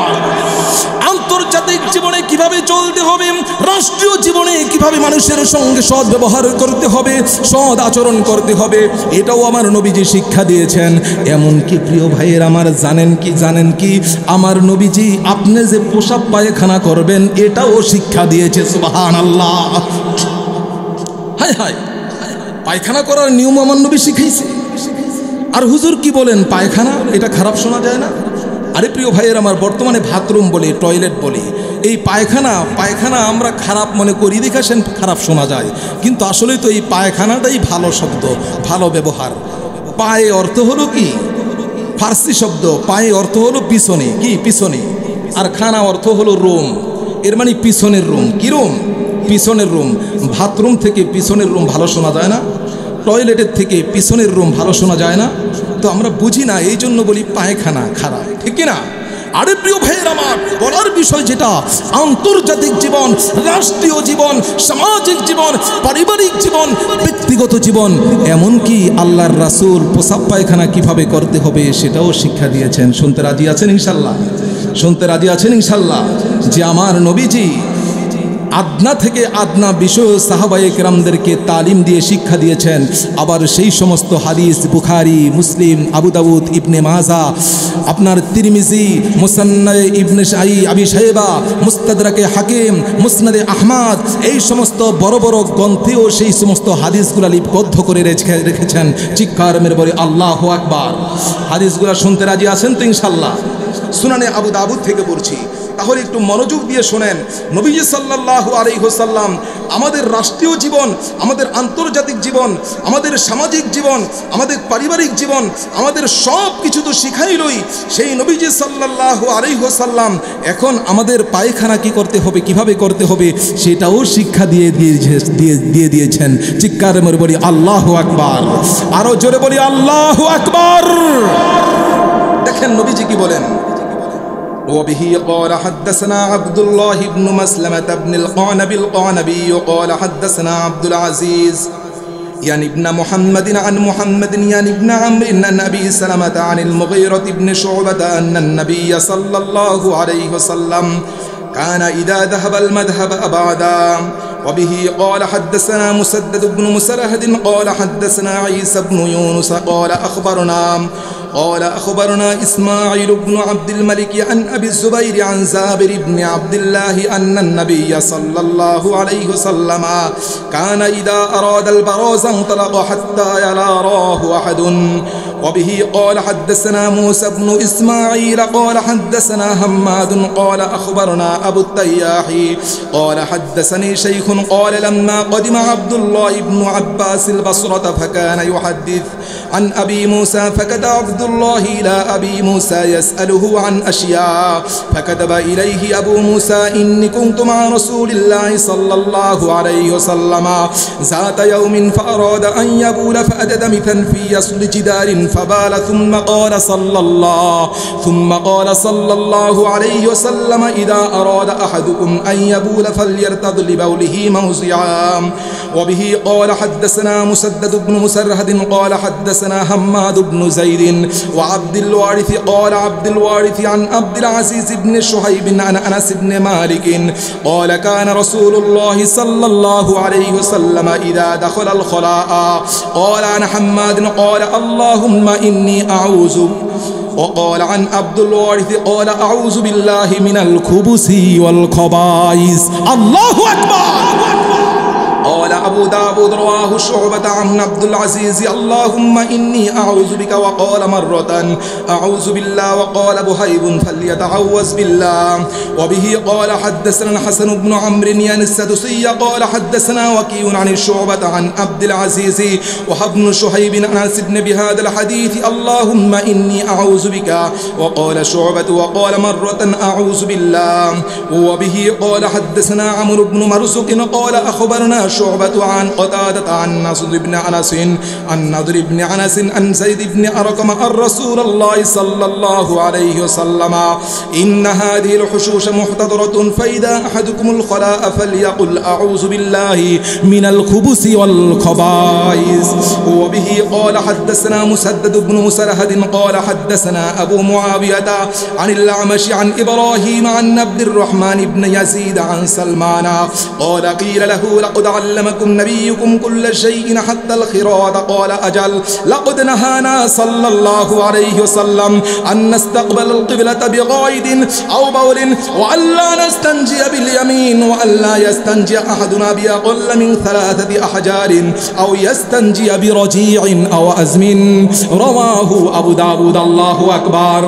[SPEAKER 1] আন্তর্জাতিক জীবনে কিভাবে চলতে হবে, রাষ্ট্রীয় জীবনে কিভাবে মানুষের সঙ্গে সৎ ব্যবহার করতে হবে, সৎ আচরণ করতে হবে, এটাও আমার নবীজি শিক্ষা দিয়েছেন। এমনকি প্রিয় ভাইয়ের আমার জানেন কি আমার নবীজি আপনি যে পোশাক পায়খানা করবেন এটাও শিক্ষা দিয়েছে। সুবহানাল্লাহ। হায় হায়, পায়খানা করার নিয়ম আমার নবী শিখাইছে। আর হুজুর কি বলেন, পায়খানা এটা খারাপ শোনা যায় না? আরে প্রিয় ভাইয়ের আমার, বর্তমানে বাথরুম বলে, টয়লেট বলে, এই পায়খানা আমরা খারাপ মনে করি, দেখেছেন খারাপ শোনা যায়, কিন্তু আসলে তো এই পায়খানাটাই ভালো শব্দ, ভালো ব্যবহার। পায়ে অর্থ হলো কি? ফার্সি শব্দ। পায়ে অর্থ হলো পিছনে, কি পিছনে, আর খানা অর্থ হলো রুম, এর মানে পিছনের রুম। কি রুম? পিছনের রুম। বাথরুম থেকে পিছনের রুম ভালো শোনা যায় না? টয়লেটের থেকে পিছনের রুম ভালো শোনা যায় না? তো আমরা বুঝি না, এই জন্য বলি পায়খানা খারাপ, ঠিক কিনা? আরে প্রিয় ভাইয়ের আমার, বলার বিষয় যেটা, আন্তর্জাতিক জীবন, রাষ্ট্রীয় জীবন, সামাজিক জীবন, পারিবারিক জীবন, ব্যক্তিগত জীবন, এমনকি আল্লাহর রাসূল প্রসাব পায়খানা কিভাবে করতে হবে সেটাও শিক্ষা দিয়েছেন। শুনতে রাজি আছেন ইনশাল্লাহ? শুনতে রাজি আছেন ইনশাল্লাহ? যে আমার নবীজি আদনা থেকে আদনা বিষয় সাহাবায়ে কেরামদেরকে তালিম দিয়ে শিক্ষা দিয়েছেন। আবার সেই সমস্ত হাদিস বুখারী, মুসলিম, আবু দাউদ, ইবনে মাজা, আপনার তিরমিজি, মুসান্নাদে ইবনে আবি শাইবা, মুস্তাদরাকে হাকিম, মুসনাদে আহমদ, এই সমস্ত বড় বড় গ্রন্থেও সেই সমস্ত হাদিসগুলো লিপিবদ্ধ করে রেখেছেন। চিৎকার মেরে বলি আল্লাহু আকবার। হাদিসগুলো শুনতে রাজি আছেন তো ইনশাল্লাহ? সুনানে আবু দাউদ থেকে পড়ছি, তাহলে একটু মনোযোগ দিয়ে শোনেন। নবীজি সাল্লাল্লাহু আলাইহি ওয়াসাল্লাম আমাদের রাষ্ট্রীয় জীবন, আমাদের আন্তর্জাতিক জীবন, আমাদের সামাজিক জীবন, আমাদের পারিবারিক জীবন, আমাদের সব কিছু তো শিখাইলই সেই নবীজি সাল্লাল্লাহু আলাইহি ওয়াসাল্লাম। এখন আমাদের পায়খানা কি করতে হবে, কিভাবে করতে হবে সেটাও শিক্ষা দিয়ে দিয়েছেন। চিৎকার মেরে বলি আল্লাহু আকবার। আরো জোরে বলি আল্লাহু আকবার। দেখেন নবীজি কি বলেন, وبه قال حدثنا عبد الله بن مسلمة بن القعنبي قال حدثنا عبد العزيز يعني ابن محمد عن محمد يعني ابن عمرو عن أبي سلمة عن المغيرة بن شعبة أن النبي صلى الله عليه وسلم كان إذا ذهب المذهب أبعدا. وبه قال حدثنا مسدد بن مسرهد قال حدثنا عيسى بن يونس قال أخبرنا إسماعيل بن عبد الملك عن أبي الزبير عن زابر بن عبد الله أن النبي صلى الله عليه وسلم كان إذا أراد البراز انطلق حتى يلا راه أحد. وبه قال حدثنا موسى بن إسماعيل قال حدثنا حماد قال أخبرنا أبو التياح قال حدثني شيخ قال لما قدم عبد الله بن عباس البصرة فكان يحدث عن أبي موسى فكتب عبد الله إلى أبي موسى يسأله عن أشياء فكتب إليه أبو موسى إني كنت مع رسول الله صلى الله عليه وسلم ذات يوم فأراد أن يبول فأدد مثلا في يصل جدار فبال ثم قال صلى الله عليه وسلم إذا أراد أحدكم أن يبول فليرتض لبوله موضعا. وبه قال حدثنا مسدد بن مسرهد قال حدثنا حماد بن زيد وعبد الوارث قال عبد الوارث عن عبد العزيز بن شهيب عن أنس بن مالك قال كان رسول الله صلى الله عليه وسلم إذا دخل الخلاء قال عن حماد قال اللهم إني أعوذ. وقال عن عبد الوارث قال أعوذ بالله من الخبث والخبائث. الله أكبر. قال أبو داود رواه شعبة عن عبد العزيز اللهم إني أعوذ بك وقال مرة أعوذ بالله وقال بهيب فليتعوذ بالله وبه قال حدثنا الحسن بن عمرو السدوسي قال حدثنا وكيع عن الشعبة عن عبد العزيز وابن شهيب عن أنس بهذا الحديث اللهم إني أعوذ بك وقال شعبة وقال مرة أعوذ بالله وبه قال حدثنا عمرو بن مرزوق قال أخبرنا شعبة عن قتادة عن نضر بن أنس عن زيد بن أرقم عن رسول الله صلى الله عليه وسلم إن هذه الحشوش محتضرة فإذا أحدكم الخلاء فليقل أعوذ بالله من الخبث والخبائث وبه قال حدثنا مسدد بن مسرهد قال حدثنا أبو معاوية عن الأعمش عن إبراهيم عن عبد الرحمن بن يزيد عن سلمان قال قيل له لقد علمكم نبيكم كل شيء حتى الخراط قال أجل لقد نهانا صلى الله عليه وسلم أن نستقبل القبلة بغائد أو بول وأن لا نستنجي باليمين وأن لا يستنجي أحدنا بأقل من 3 أحجار أو يستنجي برجيع أو أزم رواه أبو داود الله أكبر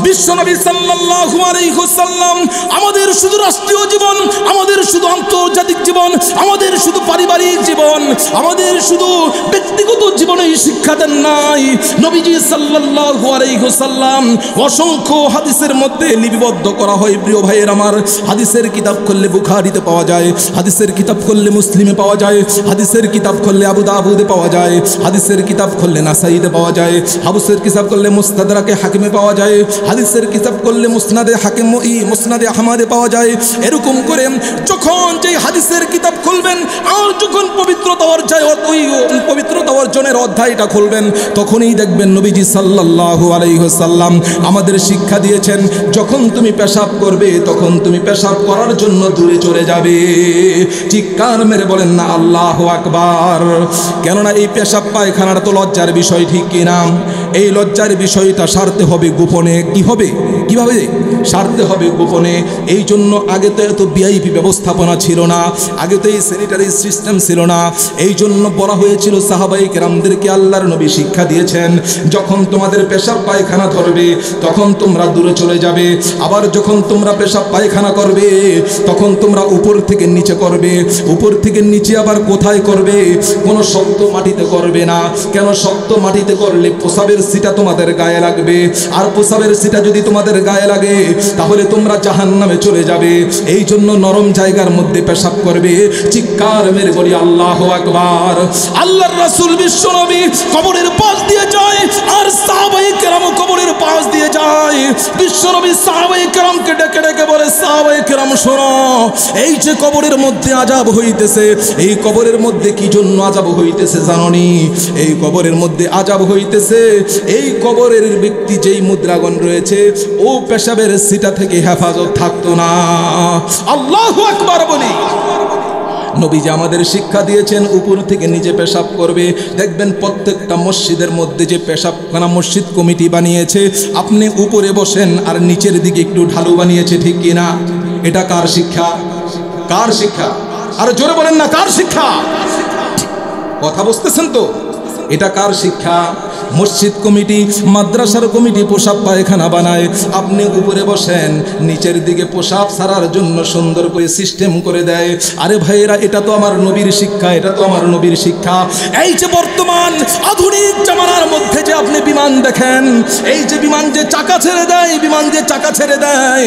[SPEAKER 1] বিশ্বনবী সাল্লাল্লাহু আলাইহি ওয়াসাল্লাম আমাদের শুধু রাষ্ট্রীয় জীবন, আমাদের শুধু আন্তর্জাতিক জীবন, আমাদের শুধু পারিবারিক জীবন, আমাদের শুধু ব্যক্তিগত জীবনে শিক্ষা দেন নাই। নবীজি সাল্লাল্লাহু আলাইহি ওয়াসাল্লাম অসংখ্য হাদিসের মধ্যে লিপিবদ্ধ করা হয়। প্রিয় ভাইয়ের আমার, হাদিসের কিতাব খুললে বুখারীতে পাওয়া যায়, হাদিসের কিতাব খুললে মুসলিমে পাওয়া যায়, হাদিসের কিতাব খুললে আবু দাউদে পাওয়া যায়, হাদিসের কিতাব খুললে নাসাইতে পাওয়া যায়, হাদিসের কিতাব খুললে মুস্তাদরাকে হাকিমে পাওয়া যায়, হাদিসের কিতাব করলে মুসনাদে হাকিম মুসনাদে আহমদে পাওয়া যায়। এরকম করে যখন যে হাদিসের কিতাব খুলবেন আর যখন পবিত্রতা অর্জনের অধ্যায়টা খুলবেন তখনই দেখবেন নবীজি সাল্লাল্লাহু আলাইহি ওয়াসাল্লাম আমাদের শিক্ষা দিয়েছেন যখন তুমি পেশাব করবে তখন তুমি পেশাব করার জন্য দূরে চলে যাবে। চিৎকার মেরে বলেন না আল্লাহু আকবার। কেননা এই পেশাব পায়খানাটা তো লজ্জার বিষয়, ঠিক কিনা? এই লজ্জার বিষয়টা সারতে হবে গোপনে। কি হবে, কিভাবে সারতে হবে? গোপনে। এই জন্য আগে তো এত ভিআইপি ব্যবস্থাপনা ছিল না, আগে তো এই স্যানিটারি সিস্টেম ছিল না। এই জন্য বলা হয়েছিল সাহাবায়ে কেরামদেরকে আল্লাহর নবী শিক্ষা দিয়েছেন যখন তোমাদের পেশাব পায়খানা ধরবে তখন তোমরা দূরে চলে যাবে, আবার যখন তোমরা পেশাব পায়খানা করবে তখন তোমরা উপর থেকে নিচে করবে, উপর থেকে নিচে আবার কোথায় করবে? কোনো শক্ত মাটিতে করবে না। কেন? শক্ত মাটিতে করলে প্রসাবের সিটা তোমাদের গায়ে লাগবে, আর প্রসাবের সিটা যদি তোমাদের গায়ে লাগে তাহলে তোমরা জাহান্নামে চলে যাবে। এই জন্য নরম জায়গার মধ্যে পেশাব করবে। চিৎকার মেরে বলি আল্লাহু আকবার। আল্লাহর রাসূল বিশ্বনবী কবরের পাশ দিয়ে যায় আর সাহাবায়ে কেরাম কবরের পাশ দিয়ে যায়। বিশ্বনবী সাহাবায়ে কেরামকে ডেকে ডেকে বলে, সাহাবায়ে কেরাম শোনো, এই যে কবরের মধ্যে আযাব হইতেছে, এই কবরের মধ্যে কি জন্য আযাব হইতেছে জানোনি? এই কবরের মধ্যে আযাব হইতেছে এই কবরের ব্যক্তি যেই মুদ্রাগণ রয়েছে ও পেশাবের সিটা থেকে হেফাজত থাকতো না। আল্লাহু আকবার বলি। নবীজি আমাদের শিক্ষা দিয়েছেন উপর থেকে নিচে পেশাব করবে। দেখবেন প্রত্যেকটা মসজিদের মধ্যে যে পেশাবখানা মসজিদ কমিটি বানিয়েছে, আপনি উপরে বসেন আর নিচের দিকে একটু ঢালু বানিয়েছে, ঠিক কিনা? এটা কার শিক্ষা? কার শিক্ষা? আর জোরে বলেন না, কার শিক্ষা? কথা বুঝতেছেন তো? এটা কার শিক্ষা? মসজিদ কমিটি, মাদ্রাসার কমিটি পোশাক পায়খানা বানায়, আপনি উপরে বসেন, নিচের দিকে পোশাক ছাড়ার জন্য সুন্দর করে সিস্টেম করে দেয়। আরে ভাইয়েরা, এটা তো আমার নবীর শিক্ষা, এটা তো আমার নবীর শিক্ষা। এই যে বর্তমান আধুনিক জামানার মধ্যে যে আপনি বিমান দেখেন, এই যে বিমান যে চাকা ছেড়ে দেয়, বিমান যে চাকা ছেড়ে দেয়,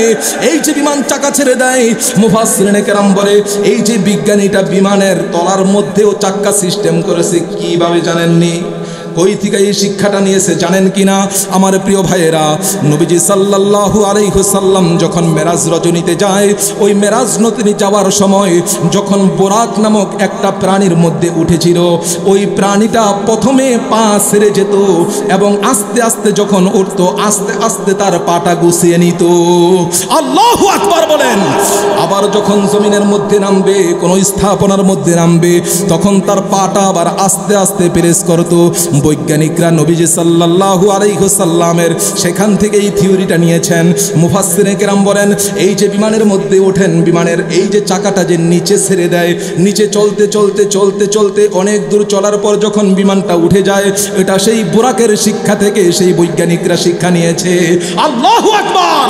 [SPEAKER 1] এই যে বিমান চাকা ছেড়ে দেয়, মুফাসসিরিনে কেরাম বলে এই যে বিজ্ঞানীটা বিমানের তলার মধ্যেও চাক্কা সিস্টেম করেছে। কিভাবে জানেননি? কই থেকে এই শিক্ষাটা নিয়েছে জানেন কিনা আমার প্রিয় ভাইয়েরা? নবীজি সাল্লাল্লাহু আলাইহি ওয়াসাল্লাম যখন মেরাজ রজনীতে যায়, ওই মেরাজ রজনী যাওয়ার সময় যখন বোরাক নামক একটা প্রাণীর মধ্যে উঠেছিল, ওই প্রাণীটা প্রথমে পা ছেড়ে যেত এবং আস্তে আস্তে যখন উঠতো আস্তে আস্তে তার পাটা গুছিয়ে নিত। আল্লাহু আকবার বলেন। আবার যখন জমিনের মধ্যে নামবে, কোনো স্থাপনার মধ্যে নামবে, তখন তার পাটা আবার আস্তে আস্তে প্রেস করতো। বৈজ্ঞানিকরা নবীজি সাল্লাল্লাহু আলাইহি ওয়াসাল্লামের সেখান থেকে এই থিওরিটা নিয়েছেন। মুফাসসিরে কেরাম বলেন, এই যে বিমানের মধ্যে ওঠেন, বিমানের এই যে চাকাটা যে নিচে ছেড়ে দেয়, নিচে চলতে চলতে চলতে চলতে অনেক দূর চলার পর যখন বিমানটা উঠে যায়, এটা সেই বুরাকের শিক্ষা থেকে সেই বৈজ্ঞানিকরা শিক্ষা নিয়েছে। আল্লাহু আকবার।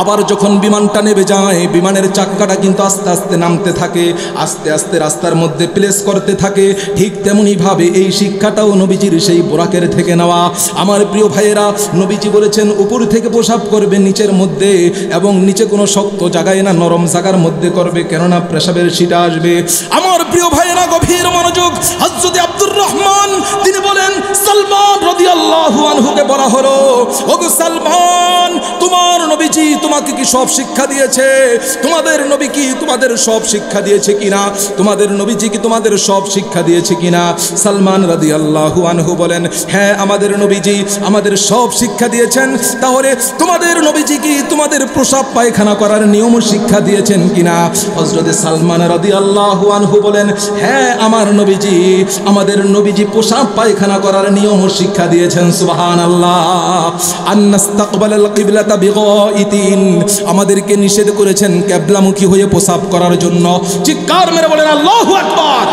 [SPEAKER 1] আবার যখন বিমানটা নেমে যায়, বিমানের চাক্কাটা কিন্তু আস্তে আস্তে নামতে থাকে, আস্তে আস্তে রাস্তার মধ্যে প্লেস করতে থাকে। ঠিক তেমনিভাবে এই শিক্ষাটাও নবীজির সেই বোরাকের থেকে নেওয়া। আমার প্রিয় ভাইয়েরা, নবীজি বলেছেন উপর থেকে প্রসাব করবে নিচের মধ্যে, এবং নিচে কোনো শক্ত জায়গায় না, নরম জায়গার মধ্যে করবে, কেননা প্রসাবের শিটা আসবে। আমার প্রিয় ভাইয়েরা, গভীর মনোযোগ। হযরত আব্দুর রহমান তিনি বলেন, সালমান রাদিয়াল্লাহু আনহুকে বলা হলো, ওগো সালমান, তোমার নবীজি তোমাকে কি সব শিক্ষা দিয়েছে? তোমাদের নবী কি তোমাদের সব শিক্ষা দিয়েছে কিনা? তোমাদের নবীজি কি তোমাদের সব শিক্ষা দিয়েছে কিনা? সালমান রাদিয়াল্লাহু আনহু বলেন, হ্যাঁ, আমাদের নবীজি আমাদের সব শিক্ষা দিয়েছেন। তাহলে তোমাদের নবীজি কি তোমাদের প্রসাব পায়খানা করার নিয়ম শিক্ষা দিয়েছেন কিনা? হযরত সালমান রাদিয়াল্লাহু আনহু বলেন, হ্যাঁ, আমাদের নবীজি প্রসাব পায়খানা করার নিয়ম শিক্ষা দিয়েছেন। সুবহানাল্লাহ। আন্নাস্তাকবালাল কিবলাতা বিগাইতিন, আমাদেরকে নিষেধ করেছেন কিবলামুখী হয়ে প্রসাব করার জন্য। চিৎকার মেরে বলেন আল্লাহু আকবার।